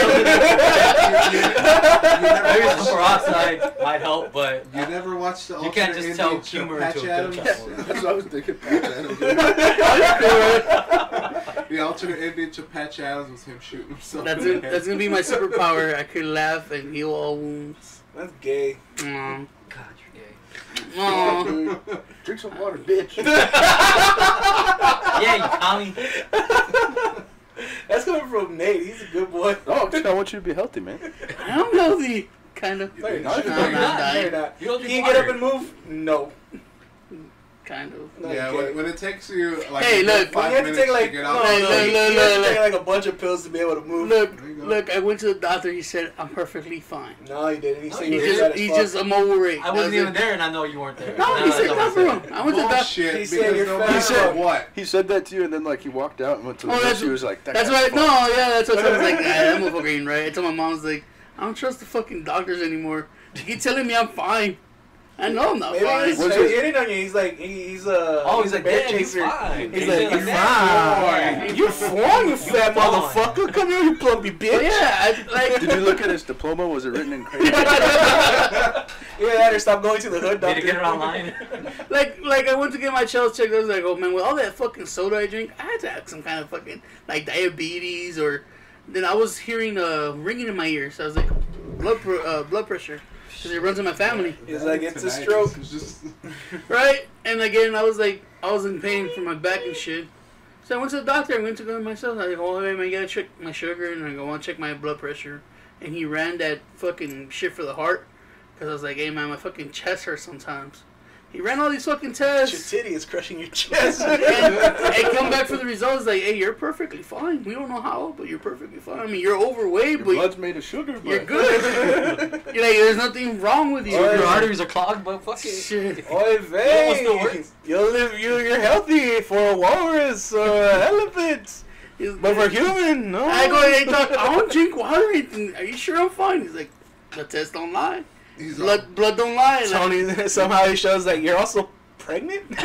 Maybe some peroxide might help, but You never watched the you can't alternate just tell ending to humor Patch into a Adams? gunshot wound. That's what I was thinking. Patch Adams. The alternate ending to Patch Adams was him shooting himself. That's in it. the That's gonna be my superpower. I could laugh and heal all wounds. That's gay. Aw. God, you're gay. Aw. Drink some water, bitch. Yeah, you commie. That's coming from Nate. He's a good boy. Oh, I want you to be healthy, man. I'm healthy. Kind of. No, you're not. not. No, you're not. No, you're not. You don't Can drink you get up water. and move? No. Kind of. No, Yeah, you can't. when it takes you like Hey, a good look, 5 You have to minutes take like get no, out. no, Hey, you look, have to look. take like a bunch of pills to be able to move. Look, There you go. look. I went to the doctor. He said I'm perfectly fine. No, he didn't. He said he you were He's fat just, as he's fuck. just I'm overweight. I wasn't That's even it. there, and I know you weren't there. No, he said that's that for him. I went to the doctor. Bullshit. He said because you're no fat. matter He said what. He said that to you, and then like he walked out and went to the Oh, nurse. that's- He was like, That's guy's why. fucked. No, yeah, that's what I was like. Ah, that motherfucker ain't right. I told my mom, I was like, I don't trust the fucking doctors anymore. You keep telling me I'm fine. I know I'm not Maybe fine. he's What's hitting on you. He's like he's a he's like, bear damn, he's chaser. fine. He's He's like, like, you're "Man, fine. You're fine, you fat fine." motherfucker. Come here, you plumpy But bitch. yeah, like Did you look at his diploma? Was it written in crayon? Yeah, that or stop going to the hood Did doctor. you get it online? like I went to get my chest checked. I was like, oh man, with all that fucking soda I drink, I had to have some kind of fucking like diabetes or. Then I was hearing ringing in my ears. So I was like, blood pressure, because it runs in my family, He's like, it's a Tonight, stroke. it's just right? And again, I was like, I was in pain from my back and shit. So I went to the doctor. I went to go myself. I was like, oh, hey, man, you gotta check my sugar, and I go, I want to check my blood pressure. And he ran that fucking shit for the heart, because I was like, hey man, my fucking chest hurts sometimes. He ran all these fucking Your tests. titty is crushing your chest. and come back for the results like, hey, you're perfectly fine. We don't know how, but you're perfectly fine. I mean, you're overweight, Your but blood's made of sugar, but you're good. You're like, there's nothing wrong with you. Your arteries are clogged, but fuck it. Shit. Oy Almost vey. works. You're healthy for a walrus or an elephant. But for human, no. I go, hey, doc, I don't drink water. Are you sure I'm fine? He's like, the test don't lie. he's Blood don't lie. Like, Tony somehow he shows that you're also pregnant. and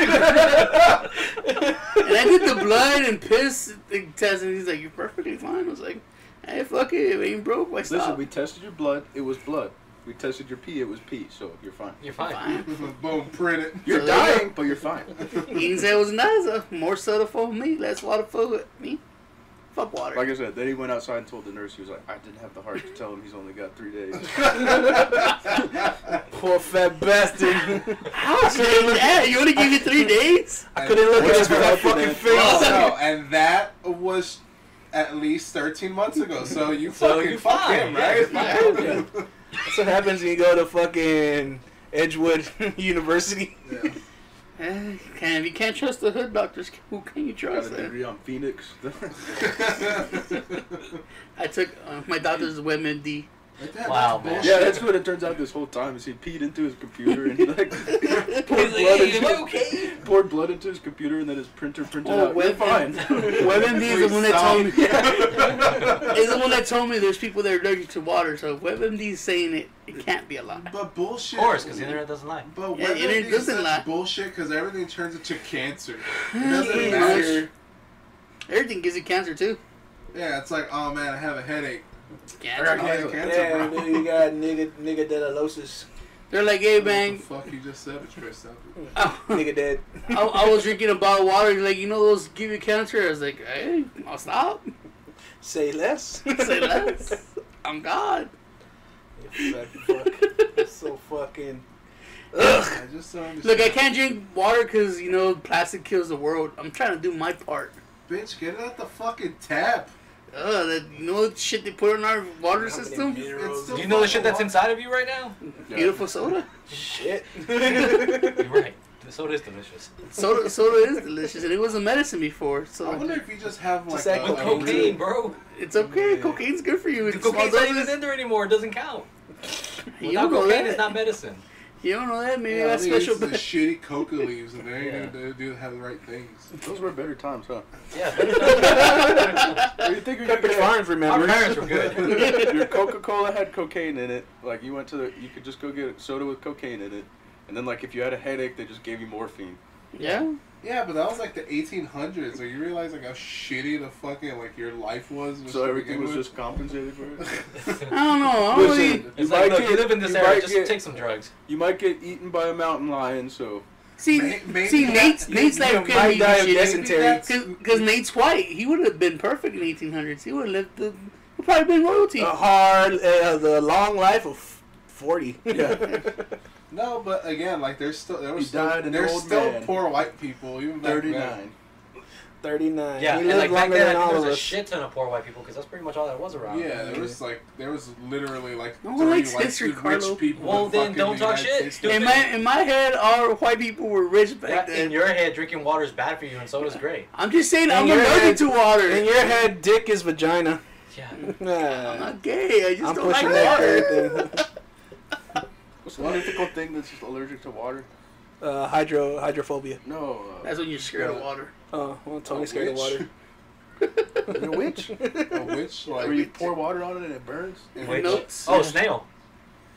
I did the blood and piss test, and he's like, you're perfectly fine. I was like, hey, fuck it. If it ain't broke, why listen, stop? we tested your blood. It was blood. We tested your pee. It was pee. So you're fine. You're fine. Fine. boom printed. You're So there you dying, but you're fine. He didn't say it was nice. More soda for me, less water for me. Fuck water. Like I said, then he went outside and told the nurse. He was like, I didn't have the heart to tell him he's only got 3 days. Poor fat bastard. Ouch, man. Yeah, you only give you 3 days? I couldn't look at his Whatever fat happened fucking then. face. Oh, no, and that was at least 13 months ago. So you So fucking you fuck fine. him, Yeah, right? you're fine. Yeah. That's what happens when you go to fucking Edgewood University. Yeah. You can't trust the hood doctors. Who can you Got trust? a degree on Phoenix. I took my doctor's WebMD. Wow, man. Yeah, that's what it turns out this whole time. Is he peed into his computer and he like poured He's blood like, into "Am I okay?" poured blood into his computer and then his printer printed Oh, out. You're fine. WebMD is the one that told me. Is the one that told me there's people that are allergic to water. So if WebMD is saying it can't be a lie. But bullshit. Of course, because the internet doesn't lie. But Yeah, WebMD internet is doesn't such lie. bullshit because everything turns into cancer. It Yeah, doesn't pretty matter. Everything gives you cancer too. Yeah, it's like, oh man, I have a headache. Cancer. I got cancer, Yeah, bro. then you got nigga delalosis. They're like, hey, What the bang. fuck you just said, Tristan? Nigga dead. I was drinking a bottle of water. Like, you know, those give you cancer. I was like, hey, I'll stop. Say less. Say less. I'm God. You fuck. So fucking. I just don't understand. Look, I can't drink water because, you know, plastic kills the world. I'm trying to do my part. Bitch, get it out the fucking tap. You know the shit they put in our water system? It's still Do you know the shit that's fucking inside of you right now? Beautiful soda. Shit. You're right. The soda is delicious. Soda is delicious, and it was a medicine before, I so wonder if you just have like Just act With cocaine, bro. it's okay. Yeah. Cocaine's good for you. The In small cocaine's not even doses. in there anymore. It doesn't count. You Without don't know cocaine, that. it's not medicine. You don't know that? Maybe Yeah, I that's think it's special. the shitty coca leaves, and they Yeah. do have the right things. Those were better times, huh? Yeah, You think we Pepperidge Farms, our remember? parents were good. Your Coca-Cola had cocaine in it. Like you went to you could just go get soda with cocaine in it, and then like if you had a headache, they just gave you morphine. Yeah. Yeah, but that was like the 1800s. Like, you realize like how shitty the fucking like your life was. So to everything begin was with? just compensated for it. I don't know. I don't really. Listen, It's like, look, you live in this you area, might just get- take some drugs. You might get eaten by a mountain lion, so See, Maybe see, Nate's you life might could die of be dysentery. because Nate's white. He would have been perfect in the 1800s. He would have lived. He'd probably been royalty. The long life of 40. yeah. No, but again, like there's He died an there's old still man. poor white people even back 39. 39. Yeah, He and lived like back longer then, I than think all there of was a us. shit ton of poor white people because that's pretty much all that was around. Yeah, there was literally like No one likes three, history, rich Carlo. people. Well, in then fucking don't the talk United shit, States. stupid. In my head, our white people were rich back Yeah, then. in your head, drinking water is bad for you, and soda's great. I'm just saying, In I'm your allergic head- to water. In your head, dick is vagina. Yeah. I'm Nah. not gay. I just I'm don't like pushing that water. thing. What's the mythical thing that's just allergic to water? Hydrophobia. No. That's when you're scared of water. Oh, well, Tony's A scared of witch? water. You're a witch? A witch, like Where you pour water on it and it burns? Wait, Notes. oh, snail.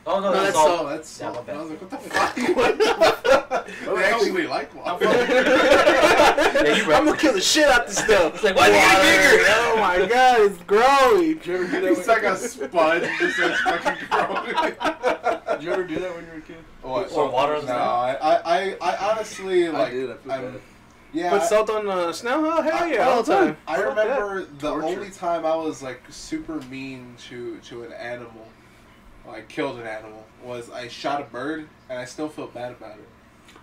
Oh, no, No, that's that's all. all. that's Yeah, my I bad. was like, what the fuck? What the fuck? They actually like water. Yeah, you I'm right. gonna kill the shit out this stuff. It's like, why is it getting bigger? Oh my god, it's growing. Did you ever do that? It's like a sponge, just starts fucking growing. Did you ever do that when you were a kid? What? Or water on the No, snow? I honestly like. I did. I feel bad. Yeah. Put salt on snow? Oh, hell yeah, I- all the time. I Fuck that. remember the Torture. only time I was like super mean to an animal, like killed an animal, was I shot a bird and I still feel bad about it.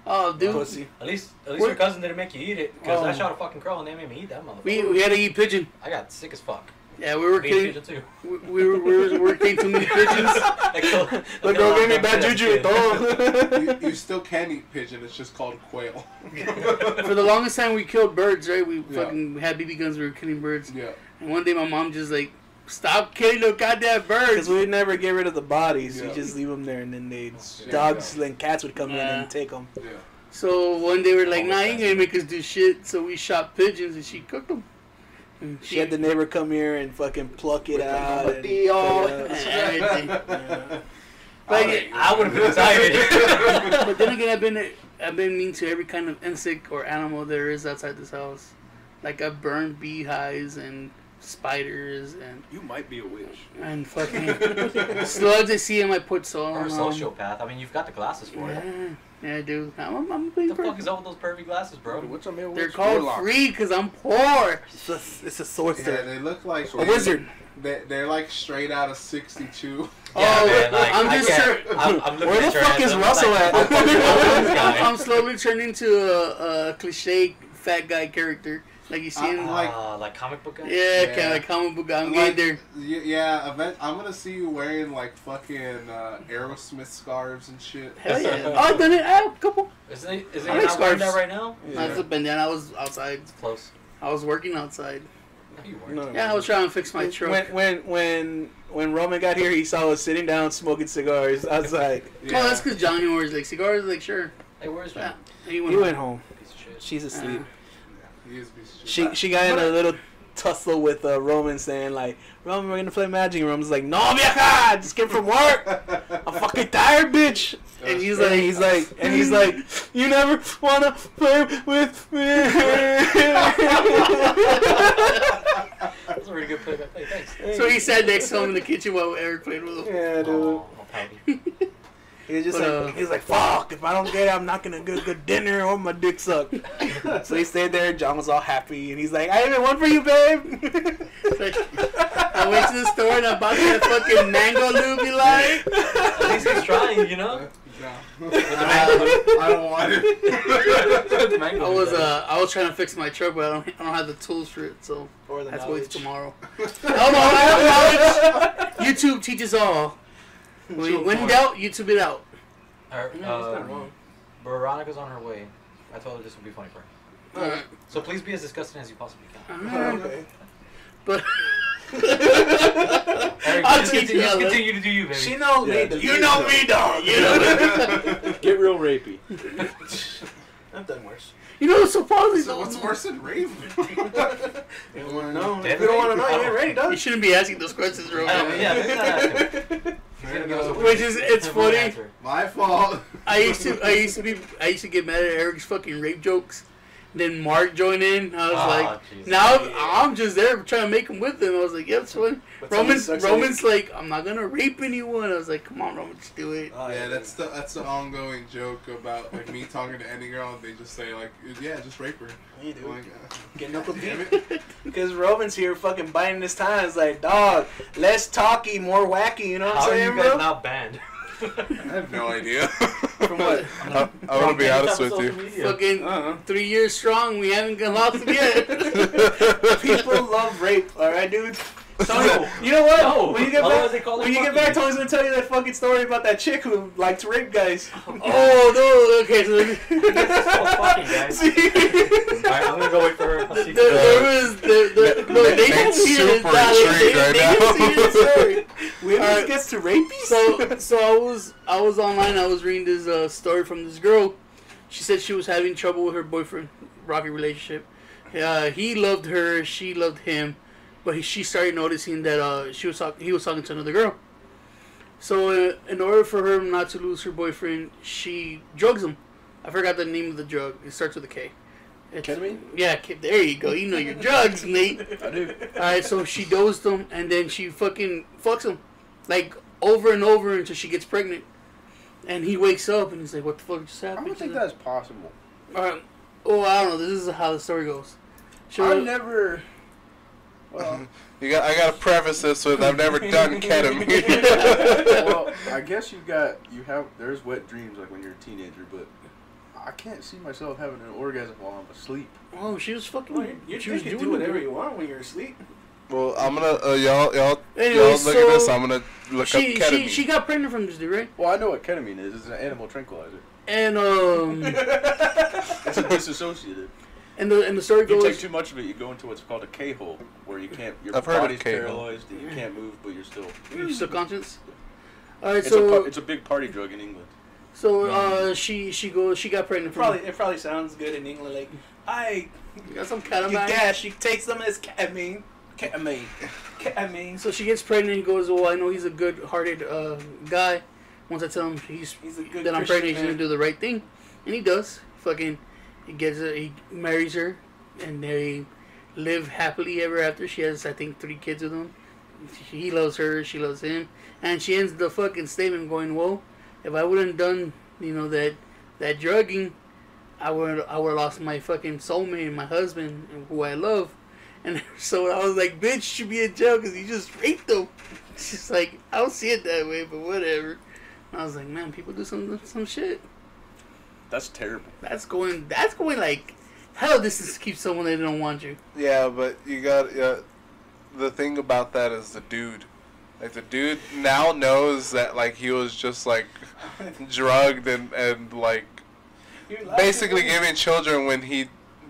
Oh, dude. Pussy. At least your cousin didn't make you eat it, because I Oh. shot a fucking crow and they made me eat that motherfucker. We had to eat pigeon. I got sick as fuck. Yeah, we were Me and kidding. pigeon too. We were eating too many pigeons. Look, don't give me bad juju. Todo. You still can eat pigeon. It's just called quail. For the longest time, we killed birds, right? We Yeah. fucking had BB guns. We were killing birds. Yeah. And one day, my mom just like, stop killing the goddamn Because birds. we would never get rid of the bodies. Yeah. We just leave them there, and then Yeah. dogs and cats would come in Yeah. and take them. Yeah. So one day we're like, nah, you ain't gonna make us do shit. So we shot pigeons and she cooked them. And She had the neighbor come here and fucking pluck it out. And Tortillo. cut it out. everything. Yeah. But, I would have been excited. but then again, I've been mean to every kind of insect or animal there is outside this house. Like I've burned beehives and spiders You might be a witch. and fucking slugs I see in my put salt Or a on 'em. sociopath. I mean, you've got the glasses for it. Yeah, I do. I'm a What big the fuck person. is up with those pervy glasses, bro? What's a male They're witch? called Warlock. free because I'm poor. It's a sorcerer. Yeah, they look like A wizard. They're like straight out of '62. Yeah, Oh, man, like, I'm I just can't- sure- I'm looking Where the at your fuck hands, is I'm Russell like, at? I fucking know this guy. I'm slowly turning into a cliche fat guy character. Like you see in Like comic book guy? yeah, Yeah. kind of like comic book guy. I'm Like, getting there. Yeah, I'm gonna see you wearing like fucking Aerosmith scarves and shit. Hell yeah. Oh, I've done it. I have a couple. Isn't he I like not wearing that scarves. right now? I was a bandana. I was outside. It's close. I was working outside. No, you weren't. No, Yeah, I was trying to fix my truck. When Roman got here, he saw us sitting down smoking cigars. I was like, Oh, that's because Johnny orders like cigars. Like, sure. Hey, where's Yeah. John? He he went home. Piece of shit. She's asleep. He is a piece of shit. She got in a little tussle with Roman, saying like, Roman, we're gonna play Magic. And Roman's like, no, vieja, just came from work. I'm fucking tired, bitch. And he's like, you never wanna play with me. That's a really good play. Hey, thanks. So he sat next to him in the kitchen while Eric played with him. Yeah, dude. Oh, pouty. He was just But, like, he was like, fuck, if I don't get it, I'm not gonna get a good dinner or my dick sucked. So he stayed there, John was all happy, and he's like, I even one for you, babe. Like, I went to the store and I bought that fucking mango lube you like. At least he's trying, you know? No. With the mango. I don't want it. With the mango. I was trying to fix my truck, but I don't have the tools for it, so Or the that's knowledge. wait tomorrow. No, I have knowledge. YouTube teaches all. When in doubt, YouTube it out. Her, No, he's not wrong. Veronica's on her way. I told her this would be funny for her. Alright. So please be as disgusting as you possibly can. Okay. But Eric, I'll just teach continue, you, just Alex. continue to do you, baby. She knows Yeah. me. You know me, dog. You know. Get real rapey. I've done worse. You know, supposedly. So what's worse than rape? You don't want to know. Dead If you don't want to know, rape? you ain't ready, You dog. shouldn't be asking those questions, bro. Yeah, maybe not ask him. He's gonna give us a Which is, it's a weird funny. answer. My fault. I used to get mad at Eric's fucking rape jokes. Then Mark joined in. I was like, jeez. now I'm just there trying to make him with him. I was like, yeah, it's fun. But someone sucks at Roman's like, I'm not gonna rape anyone. I was like, come on, Roman, just do it. Oh, Yeah, that's the ongoing joke about like me talking to any girl. They just say like, yeah, just rape her. You do. I'm like, Get knuckle damn deep. it. Because Roman's here fucking biting his time. It's like, dog, less talky, more wacky. You know what How I'm are saying, you guys bro? not banned? I have no idea. From what? I want to be honest with you. Fucking Uh-huh. 3 years strong. We haven't lost it yet. People love rape, alright, dude? Tony, you know what? No. When you get Otherwise back, they call it when you get fucking. back, Tony's gonna tell you that fucking story about that chick who liked to rape guys. Oh no! Okay, so fucking guys. See? Alright, I'm gonna go wait for her. I'll see you. there was no, they Nate's didn't hear super this. intrigued right They now. didn't see this story. Women Alright. gets to rapies? So I was online. I was reading this story from this girl. She said she was having trouble with her boyfriend, rocky relationship. He loved her, she loved him, but she started noticing that he was talking to another girl. So in order for her not to lose her boyfriend, she drugs him. I forgot the name of the drug. It starts with a K. Ketamine? Yeah, there you go. You know your drugs, Nate. I do. Alright, so she dosed him, and then she fucking fucks him. Like, over and over until she gets pregnant. And he wakes up, and he's like, what the fuck just I happened? don't think She's like, that's possible. Alright. Oh, I don't know. This is how the story goes. I never. Well, I gotta preface this with I've never done ketamine. well, I guess there's wet dreams like when you're a teenager, but I can't see myself having an orgasm while I'm asleep. Oh, she was fucking. Well, you she was can doing do whatever it. you want when you're asleep. Well, I'm gonna y'all Anyway, look so at this. I'm gonna look up ketamine. she got pregnant from this dude, right? Well, I know what ketamine is. It's an animal tranquilizer. And It's a disassociative. and the story If you take goes. too much of it, you go into what's called a K-hole, where you can't. Your I've heard of body's K-hole. paralyzed and you can't move, but you're still. Your subconscious. Alright, It's so it's a big party drug in England. she got pregnant from. It probably sounds good in England. Like, I You got some you ketamine. gas, you take some of this ketamine. So she gets pregnant. He goes, "Well, I know he's a good-hearted guy. Once I tell him He's a good that I'm Christian pregnant, he's gonna man. do the right thing," and he does. Fucking, he marries her, and they live happily ever after. She has, I think, 3 kids with him. He loves her, she loves him, and she ends the fucking statement going, "Well, if I wouldn't done, that drugging, I would have lost my fucking soulmate, and my husband, and who I love." And so I was like, "Bitch, you should be in jail because you just raped him." She's like, "I don't see it that way, but whatever." And I was like, "Man, people do some shit. That's terrible. That's going like hell. This is keep someone that don't want you." Yeah, but you got the thing about that is the dude. Like the dude now knows that like he was just like drugged and like You're laughing, basically man. giving children when he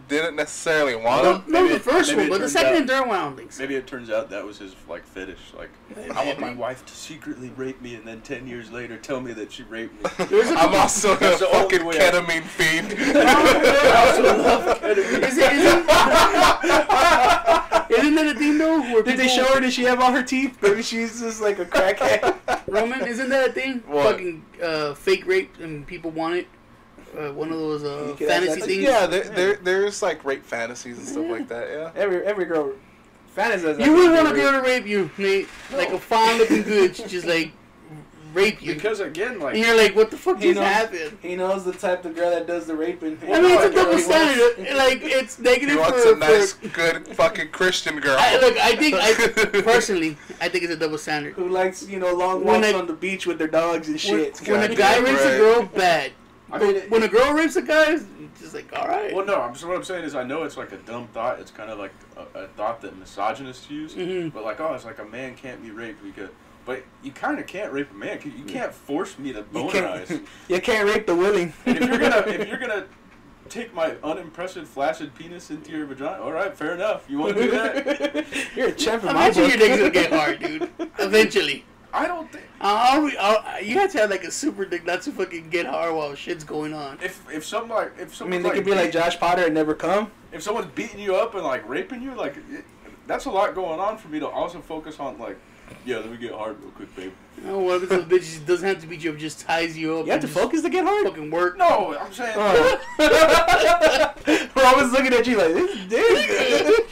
didn't necessarily want No, them. no, Maybe the it- first maybe one, it but the turns second out- and third one, I don't think so. Maybe it turns out that was his like fetish. Like, I want my wife to secretly rape me and then 10 years later tell me that she raped me. There's a I'm also a That's the only fucking way I- ketamine fiend. Isn't that a thing though? Where Did they people- show her? Did she have all her teeth? Maybe she's just like a crackhead. Roman? Isn't that a thing? What? Fucking fake rape and people want it. One of those You can fantasy have that- things. Yeah, there's like rape fantasies and stuff like that. Yeah. Every girl fantasizes. You wouldn't want a girl to rape you, Nate. Like a fine looking good, she just like rape you. Because again, like, And you're like, what the fuck He just knows- happened? He knows the type of girl that does the raping. I mean, it's a double He wants- standard. Like, it's He negative wants for. a nice, good fucking Christian girl. Personally, I think it's a double standard. Who likes, long When walks I- on the beach with their dogs and shit. When a God guy damn rapes a right. girl, bad. I mean, When a girl rapes a guy, it's just like, all right. well, no. What I'm saying is, I know it's like a dumb thought. It's kind of like a thought that misogynists use. Mhm. But like, oh, it's like a man can't be raped because. But you kind of can't rape a man. 'Cause you can't force me to You bonerize. can't, you can't rape the willing. And if you're gonna take my unimpressive flaccid penis into your vagina, all right, fair enough. You want to do that? You're a champ in my Eventually, book. your dick's gonna get hard, dude. Eventually. I don't think. You have to have like a super dick not to fucking get hard while shit's going on. If someone I mean, they could be like Josh Potter and never come. if someone's beating you up and like raping you, like that's a lot going on for me to also focus on. Like, yeah, let me get hard real quick, babe. No, what if the bitch doesn't have to beat you up, just ties you up? You have to and just focus to get hard. fucking work. No, I'm saying. Well, I was looking at you like this dick.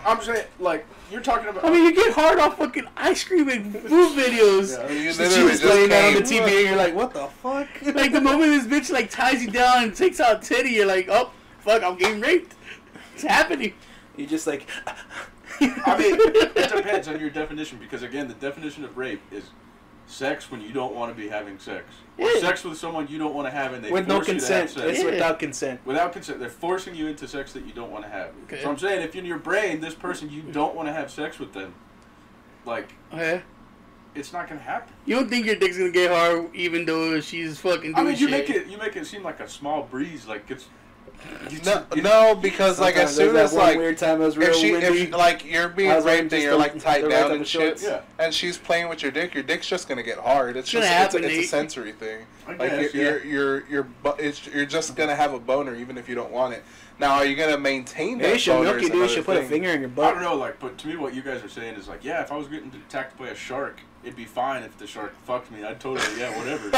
I'm saying like you're talking about. I mean, you get hard off fucking ice cream and food videos. Yeah. You She literally was just playing that on the came- TV and you're like, what the fuck? Like the moment this bitch like ties you down and takes out titty, you're like, oh fuck, I'm getting raped. It's happening. You just like, I mean, it depends on your definition because again, the definition of rape is sex when you don't want to be having sex, or Yeah. sex with someone you don't want to have and they with no force you to have consent. sex. It's Yeah. without consent. Without consent, they're forcing you into sex that you don't want to have. Okay. So I'm saying, if in your brain, this person you don't want to have sex with them, like Okay. it's not gonna happen. You don't think your dick's gonna get hard even though she's fucking doing I mean, you shit? make it seem like a small breeze, like it's. No, because like as soon as like weird time it was real if like you're being I was wearing raped and just you're the- like tied the right down type and of shit, shorts. Yeah. and she's playing with your dick's just gonna get hard. It's It's just gonna it's, a, happen, it's a Nate. sensory thing. I Like guess, you're just gonna have a boner even if you don't want it. Now, are you gonna maintain that Maybe you should boner? milk is you, dude. You another should put a thing. finger in your I butt. don't know, like, but to me, what you guys are saying is like, yeah, if I was getting attacked by a shark, it'd be fine if the shark fucked me. I'd totally, yeah, whatever.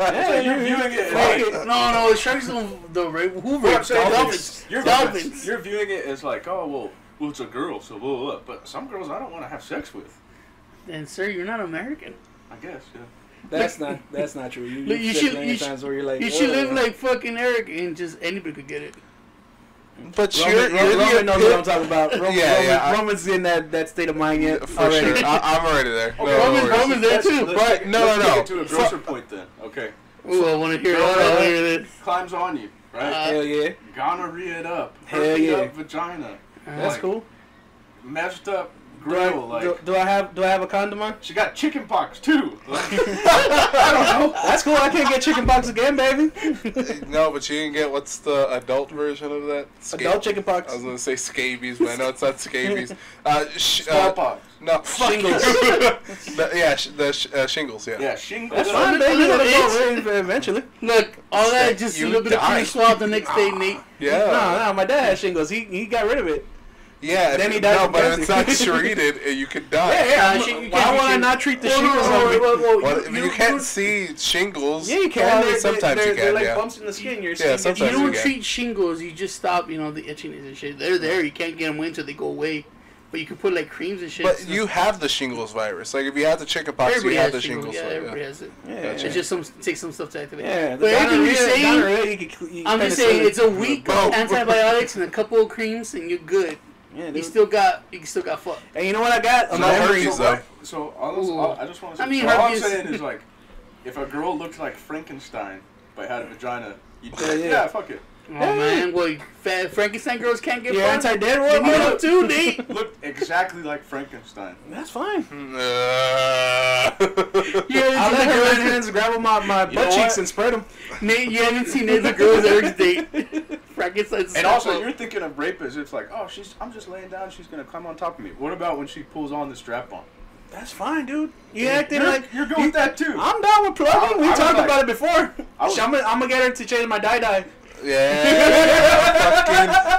Yeah, you're viewing it. Hey, Like, no, sharks don't the rape. Who what I'm rapes saying dolphins? is, you're, Dolphins. you're viewing it as like, oh well, it's a girl, so blah, blah, blah. But some girls I don't want to have sex with. And sir, you're not American. I guess, yeah. That's not true. Look, You should many times where you're like, You should live "Ugh." like fucking Eric and just anybody could get it. But Roman, Roman knows what I'm talking about. Roman's in that state of mind yet. For already. sure, I'm already there. Okay, No Roman's- worries. Roman's there too. Let's But take- no, let's no, take no. it to a grosser point then. Okay. Ooh, I want to hear it. Go I ahead. want to hear this. Climbs on you, right? Hell yeah. Gonorrhea'd up. Hell Herped yeah. up vagina. That's Like, cool. Messed up Do I, grill. Like, do I have a condom on? she got chicken pox too. Like, That's cool. I can't get chicken pox again, baby. No, but you didn't get what's the adult version of that? Adult chicken I pox. was gonna say scabies, but I know it's not scabies. smallpox. No, Shingles. Shingles. Yeah. Yeah, shingles. That's up. fine, baby. little It'll go away eventually. Look, all that Sick. just a You little bit of died. cream swab the next day, Nate. Yeah. No, my dad had shingles. He got rid of it. Yeah. Then if- he died no, from but if it's cancer. not treated, you could die. Yeah. you Why can't would I be not treat the Whoa, shingles whoa, on me? whoa, whoa, Well, you can't see shingles. Yeah, you can. Well, They're- sometimes they're, you can. They're like Yeah. bumps in the skin. Your Yeah, skin sometimes You gets you don't can. treat shingles. You just stop, the itchiness and shit. They're there. You can't get them away until they go away. But you can put like creams and shit. But you have the shingles virus. Like if you have the chickenpox, everybody you have has the shingles. Yeah, virus. everybody has it. Yeah. Gotcha. It's just takes some stuff to activate. Yeah, But everything you're saying, I'm just saying it's a week Bro. of antibiotics and a couple of creams and you're good. Yeah, You dude. still got fucked. And you know what I got? So My no herpes. herpes, So, though. so Ooh. I just want to say, I mean, so all I'm herpes- saying is like, if a girl looked like Frankenstein but had a vagina, you'd Yeah, say, yeah. yeah, fuck it. Oh man, well, Frankenstein girls can't get You're fucked. anti-dead Give me one? up too, Nate. Looked exactly like Frankenstein. That's fine. Uh, You I'll haven't let seen her the red hands grab on my You know butt cheeks what? and spread them. Nate, you haven't seen the girls' urge date. Frankenstein's. And also, you're thinking of rape as if like, oh, I'm just laying down, she's gonna climb on top of me. What about when she pulls on the strap on? That's fine, dude. You acting like you're good with that too. I'm down with plugging. We I was talked like- about it before. I was- I'm gonna get her to change my dye. Yeah.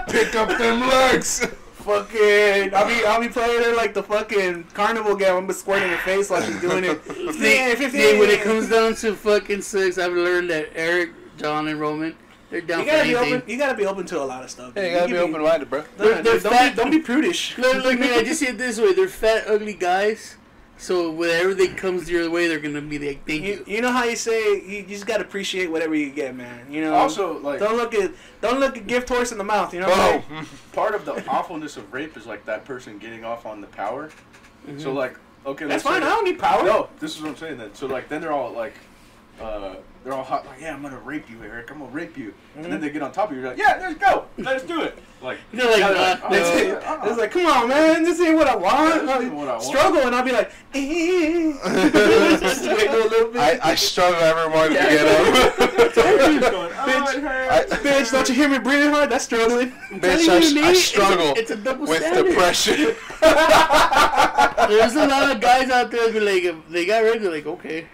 Fucking pick up them legs. Fucking, I'll be playing her like the fucking carnival gal. I'm just squirting her face while she's doing it. 15. When it comes down to fucking sex, I've learned that Eric, John, and Roman, they're down You for gotta be anything. open. You gotta be open to a lot of stuff. Hey, you gotta be open-minded, bro. They're Don't fat. don't be prudish. Look, man, I just see it this way. They're fat, ugly guys. So when everything comes your way, they're gonna be like, thank you. You know how you say you just gotta appreciate whatever you get, man. You know. Also, like, don't look at gift horse in the mouth. You know. Oh. part of the awfulness of rape is like that person getting off on the power. Mm-hmm. So like, okay, That's let's fine. say- I don't need power. No, this is what I'm saying then. So like, then they're all like, they're all hot, like, yeah, I'm gonna rape you, Eric. I'm gonna rape you. And then they get on top of you, you're like, yeah, let's go, let's do it. Like, They're like, yeah, nah, That's it. uh-uh. It's like, come on, man. This ain't what I want. Yeah, this ain't what I want. Struggle, and I'll be like, just wait a little bit. I struggle every morning to get up. Going, oh, it hurts. Bitch, don't you hear me breathing hard? That's struggling. Bitch, I struggle It's a double with standard. depression. There's a lot of guys out there who like, if they got raped, they're like, okay.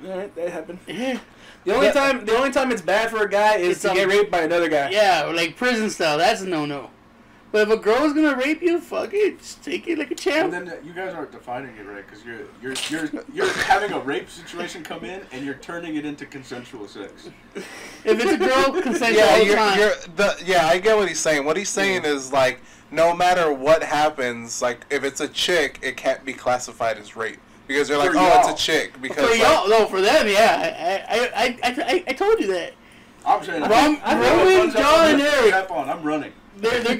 Alright, that happened. Yeah. The only time it's bad for a guy is It's to get raped by another guy. Yeah, like prison style. That's a no-no. But if a girl's gonna rape you, fuck it. Just take it like a And champ. then you guys aren't defining it right, because you're having a rape situation come in and you're turning it into consensual sex. If it's a girl, consent Yeah, all the time. I get what he's saying. What he's saying is like, no matter what happens, like if it's a chick, it can't be classified as rape because they're like, For oh, y'all. it's a chick because For like, y'all, no, for them, yeah. I told you that. I'm saying, Roman, Thumbs up John, on and this, Eric. strap on, I'm running. They're so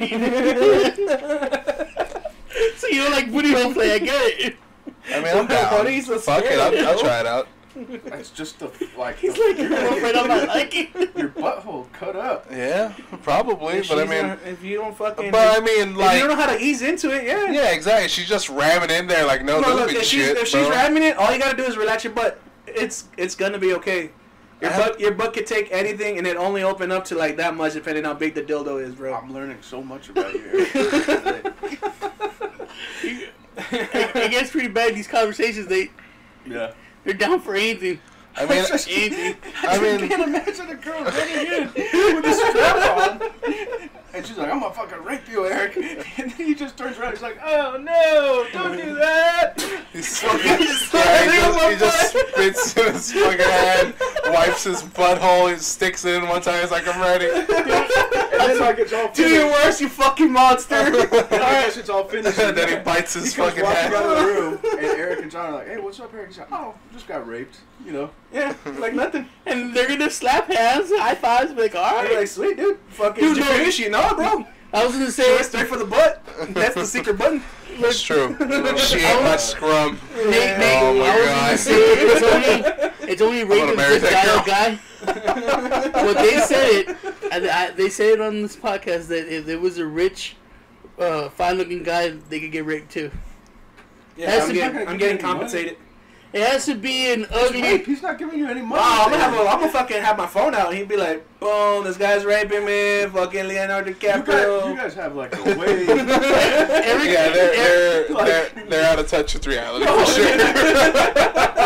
you don't like booty hole play? I get it. I mean, I'm down. Buddy, he's so Fuck it, scared. I'll try it out. It's just the like He's like, you're afraid I'm not liking. your butthole cut up. Yeah, probably, but I mean, if you don't fucking, but I mean, if you like, don't know how to ease into it, yeah. yeah, exactly. She's just ramming in there like no No, look, lubing if shit, she's bro. ramming it, all you gotta do is relax your butt. It's gonna be okay. Your butt could take anything, and it only open up to like that much, depending on how big the dildo is, bro. I'm learning so much about you, Eric. It gets pretty bad. These conversations, Yeah. they're down for anything. I mean, Anything. I mean, can't imagine a girl running in with a strap on, and she's like, "I'm gonna fucking rape you, Eric," and then he just turns around, he's like, "Oh no, don't do that!" he's fucking he just spits in his fucking hand, wipes his butthole, he sticks it in one time. He's like, I'm ready. And then like it's all Do your finished. worst, you fucking monster. And I guess it's all finished. And then he bites his He comes fucking walking hand. out of the room, and Eric and John are like, "Hey, what's up, Eric?" He's like, "Oh, just got raped," you know. Yeah, like nothing. And they're gonna slap hands, high fives, be like, all I'm right. like, sweet, dude. Fucking Dude, did you no. finish? You know, bro. I was gonna She say, went straight for the butt. That's the secret button. It's true. She ate my scrum. Nate, Oh my I was God. gonna say it's only rape gonna if marry this that guy or guy. But they said it, and they said it on this podcast that if there was a rich, fine-looking guy, they could get raped too. Yeah, That's I'm the- getting, I'm getting compensated. It has to be an Rape. ugly. He's not giving you any money. Oh, I'm gonna fucking have my phone out, and he'd be like, "Boom, this guy's raping me." Fucking Leonardo You DiCaprio. guys have like a way. Eric, Yeah, Eric, they're out of touch with reality for sure.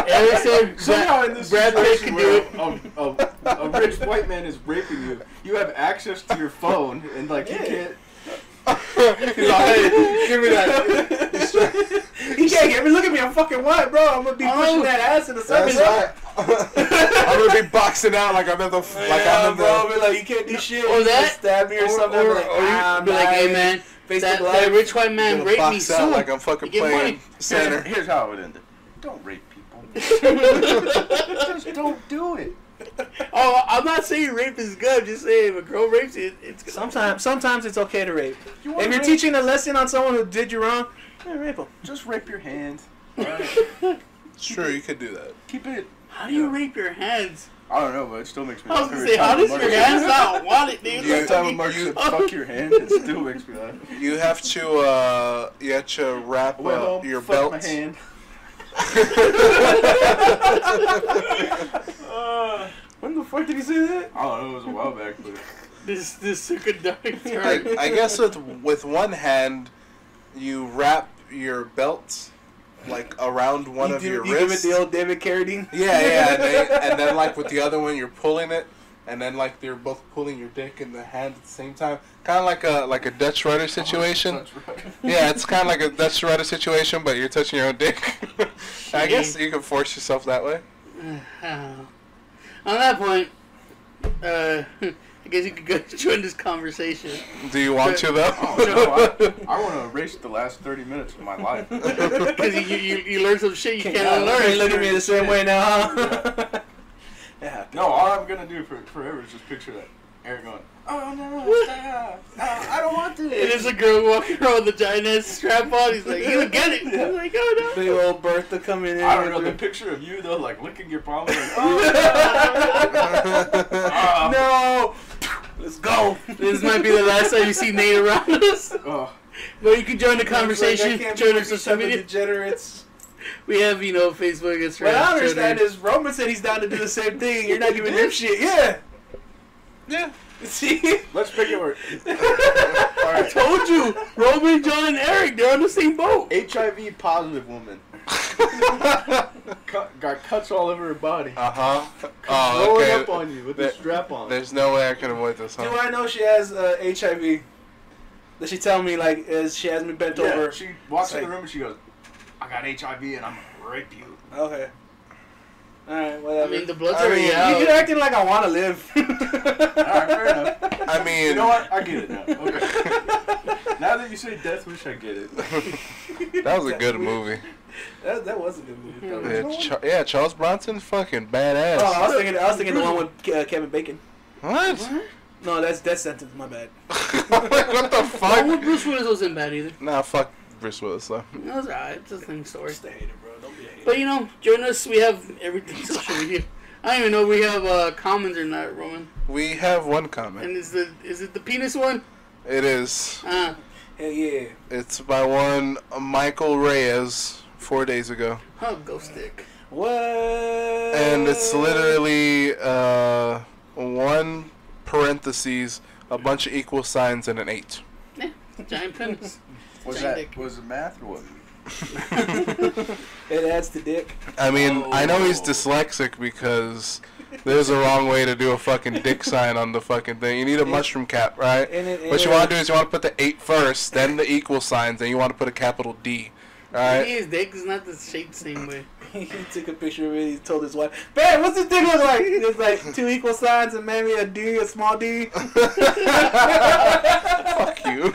Eric said Somehow in this Brad Pitt situation can do where a rich white man is raping you, you have access to your phone, and like you can't. He's like, hey, give me that. He can't get me. Look at me. I'm fucking white, bro. I'm gonna be pushing that ass in the sun. That's right. I'm gonna be boxing out like I'm in the Yeah, bro. I'll be like, you can't do shit. Or You that, just stab me or something. or I'm you be like, hey dying. man, Facebook that Live. rich white man Gonna raped me box out soon. like I'm fucking You get playing money. center. Here's how it would end. Don't rape people. Just don't do it. Oh, I'm not saying rape is good. I'm just saying if a girl rapes you, it's good. Sometimes it's okay to rape. You wanna If you're rape, teaching a lesson on someone who did you wrong, yeah, rape them. just rape your hand. Alright? Sure, you could do that. Keep it. How do you rape your hands? I don't know, but it still makes me I was laugh. gonna say, how does your hands not want it, dude? You- Every time a Mark said, fuck your hand, it still makes me laugh. You have to wrap I went home, your fucked belt. my hand. When the fuck did he say that? I don't know. It was a while back, but This circuit dark. I guess with one hand, you wrap your belt like around one of your You give it wrists. the old David Carradine. Yeah, and then like with the other one, you're pulling it, and then like they're both pulling your dick in the hand at the same time, kind of like a Dutch rudder situation. Yeah, it's kind of like a Dutch rudder situation, but you're touching your own dick. I guess you can force yourself that way. On that point, I guess you could go join this conversation. Do you want to though? Oh, no, I want to erase the last 30 minutes of my life. Because you learn some shit you can't You unlearn. look at me the same way now, huh? Yeah. No, all I'm going to do forever is just picture that. Eric going, oh no, I don't want to. And there's a girl walking around with a giant ass strap on. He's like, you get it. I'm like, oh no. Big old Bertha coming in. I don't know, the picture of you though, like licking your palm, like, oh No! Let's go! This might be the last time you see Nate around us. oh. But you can join the I conversation. can't Join be our social media. degenerates. We have, Facebook, Instagram. What I understand Twitter. is Roman said he's down to do the same thing. You're not giving him shit. Yeah. Yeah. See? Let's pick it where. I told you, Roman, John, and Eric, they're on the same boat. HIV positive woman. Got cuts all over her body. Oh, Rolling up on you with the strap on. There's no way I can avoid this, Do huh? I know she has HIV? Does she tell me, like, as she has me bent Yeah, over? she walks in Like- the room and she goes, I got HIV and I'm gonna rape you. Okay. Alright, I whatever. mean, the blood's I already mean, out. You're acting like I want to live. Alright, fair enough. I mean, You know what? I get it now. Okay. Now that you say Death Wish, I get it. that was a good movie. That was a good movie. Yeah, Charles Bronson, fucking badass. Oh, I was thinking the one with Kevin Bacon. What? No, that's Death Sentence. My bad. What the Oh, fuck? Bruce Willis wasn't bad either. Nah, fuck Bruce Willis though. That was alright. It's the same story. Just a hater, bro. Don't be a hater. But join us. We have everything social media. I don't even know if we have comments or not, Roman. We have one comment. And is it the penis one? It is. Hell yeah. It's by one Michael Reyes 4 days ago. Oh, go stick. What? And it's literally one parentheses, a bunch of equal signs, and an 8. Yeah, giant penis. Was Giant that dick. was it math or what? It adds to dick. I mean, I know he's dyslexic because there's a wrong way to do a fucking dick sign on the fucking thing. You need a mushroom cap, right? What you want to do is you want to put the 8 first, then the equal signs, then you want to put a capital D. Alright? His dick is not the shaped the same way. He took a picture of it. He told his wife, "Babe, what's this dick look like?" It's like 2 equal signs and maybe a D, a small D. Fuck you.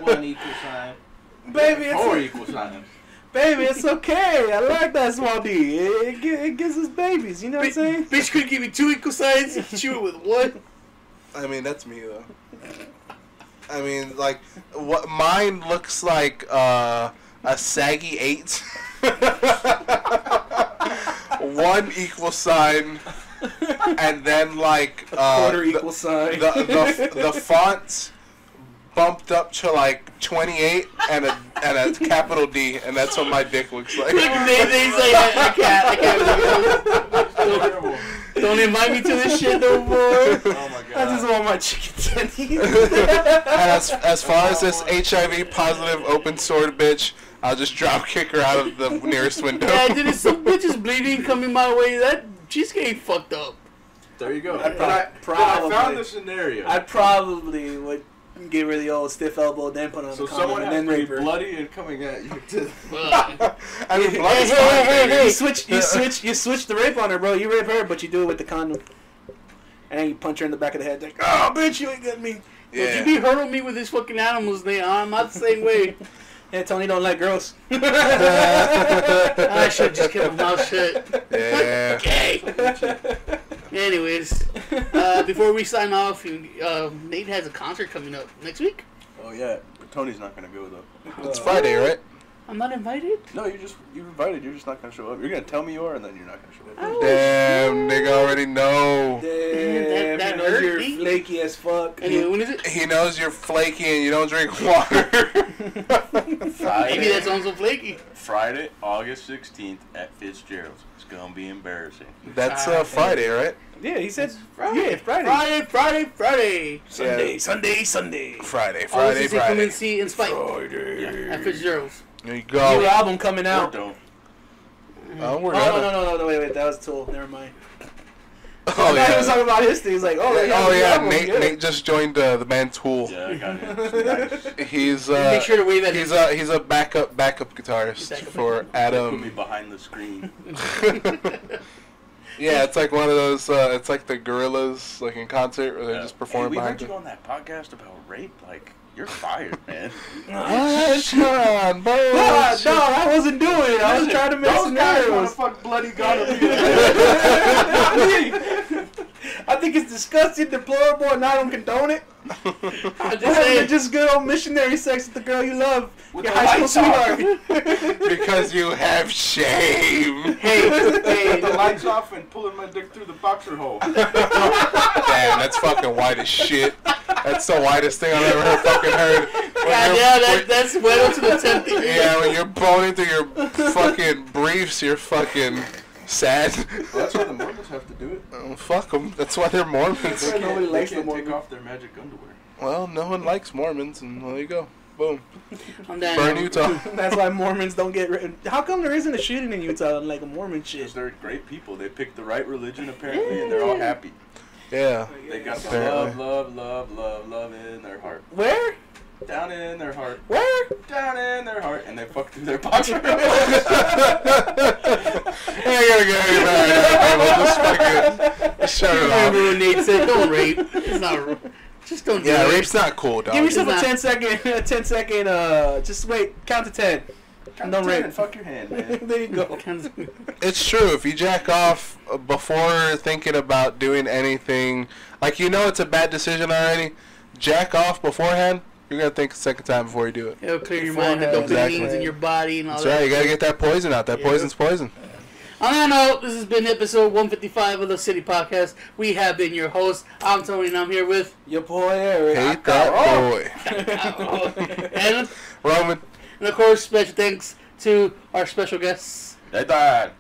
1 equal sign. Baby, it's 4 equal signs. baby, it's okay. I like that small D. It gives us babies. You know what I'm saying? Bitch could give me 2 equal signs. You shoot it with 1. I mean, that's me though. I mean, like, what mine looks like a saggy 8. 1 equal sign, and then like Quarter equal sign. the font bumped up to like 28 and a capital D, and that's what my dick looks like. He's like, I can't. Don't invite me to this shit no more. Oh my I just god. want my chicken tendies. And as far as this HIV positive open sword bitch, I'll just drop kick her out of the nearest window. Yeah, dude, if some bitch is bleeding coming my way, she's getting fucked up. There you go. I I probably- found the scenario. I probably would give her the old stiff elbow, then put on So the condom, someone and has then to be rape her. bloody and coming at you. I mean, blood is Hey, fine, hey, baby. You switch the rape on her, bro. You rape her, but you do it with the condom. And then you punch her in the back of the head, like, oh, bitch, you ain't getting me. Would Yeah. you be hurting me with this fucking animals, Nate? I'm not the same way. Yeah, Tony don't like girls. I should just keep my mouth shut. Yeah. Okay. Anyways, before we sign off, Nate has a concert coming up next week. Oh yeah, but Tony's not gonna go though. It's Friday, right? I'm not invited. No, you're invited. You're just not gonna show up. You're gonna tell me you are, and then you're not gonna show up. Oh, Damn, nigga already know. Damn, that he knows hurt. you're me. flaky as fuck. Anyway, when is it? He knows you're flaky and you don't drink water. Maybe that's on so flaky. Friday, August 16th at Fitzgerald's. It's gonna be embarrassing. That's Friday, right? Yeah, he said Friday. Yeah, Friday. Friday. Sunday, Yeah. Sunday. Friday. Come and see in Spike Friday. at Fitzgerald's. There you New go. album coming Or out. don't. Oh, we're Oh, gonna. no, wait, that was Tool. Never mind. Oh I thought he was yeah. talking about his thing. He's like, Oh new yeah. album, Nate, yeah. Nate just joined the band Tool. Yeah, I got it. Nice. He's Make sure to wave at he's him. he's a backup guitarist Backup. for Put me Adam. behind the screen. Yeah, it's like one of those. It's like the Gorillas, like in concert, where they Yeah. just perform Hey, we behind heard you you. on that podcast about rape. Like, you're fired, man. Sean, bro. Ah, no, I wasn't doing it. I was trying to make Those guys wanna scenarios. fuck bloody gonorrhea. I think it's disgusting, deplorable, and I don't condone it. I'm Just just saying. just good old missionary sex with the girl you love. With Your the high school lights sweetheart. Because you have shame. Hey, Put the lights off and pulling my dick through the boxer hole. Damn, that's fucking white as shit. That's the whitest thing I've ever fucking heard. that's well up to the 10th degree. Yeah, when you're boning through your fucking briefs, you're fucking sad. Well, that's why the Mormons have to do it. Oh, fuck them. That's why they're Mormons. Nobody They likes the can't take Mormons. off their magic underwear. Well, no one likes Mormons, and there you go. Boom. On that Burn note, Utah. That's why Mormons don't get rid. How come there isn't a shooting in Utah like a Mormon Because shit? they're great people. They picked the right religion, apparently, and they're all happy. Yeah. They got the Apparently. love in their heart. Where? Down in their heart. Where? Down in their heart. And they fuck through their boxer hole. I gotta get right. We'll just fucking shut it remember off. when Nate said, "Don't rape." It's not. Just don't do Yeah, it. rape's not cool, dog. Give yourself a It's not- 10-second, just wait, count to 10. Count Don't to 10 rape. and fuck your hand, man. There you go. It's true. If you jack off before thinking about doing anything, like you know it's a bad decision already, jack off beforehand, you're going to think a second time before you do it. It'll clear your mind. The dopamines Exactly. in your body and all That's that. right. You got to get that poison out. That Yeah. poison's poison. On that note, this has been episode 155 of the City Podcast. We have been your hosts. I'm Tony, and I'm here with Your boy Eric. Hate that boy. and, Roman. and of course, special thanks to our special guests. They died.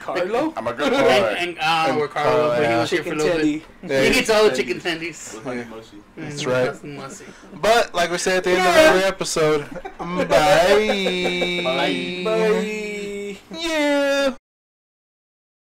Carlo? I'm a good And, boy. and we're Carlo, but he was here for a Chicken little Teddy. bit. He gets all the chicken tendies. With honey mushy. That's right. That's musty. But, like we say at the end of every episode, bye. Bye. Yeah.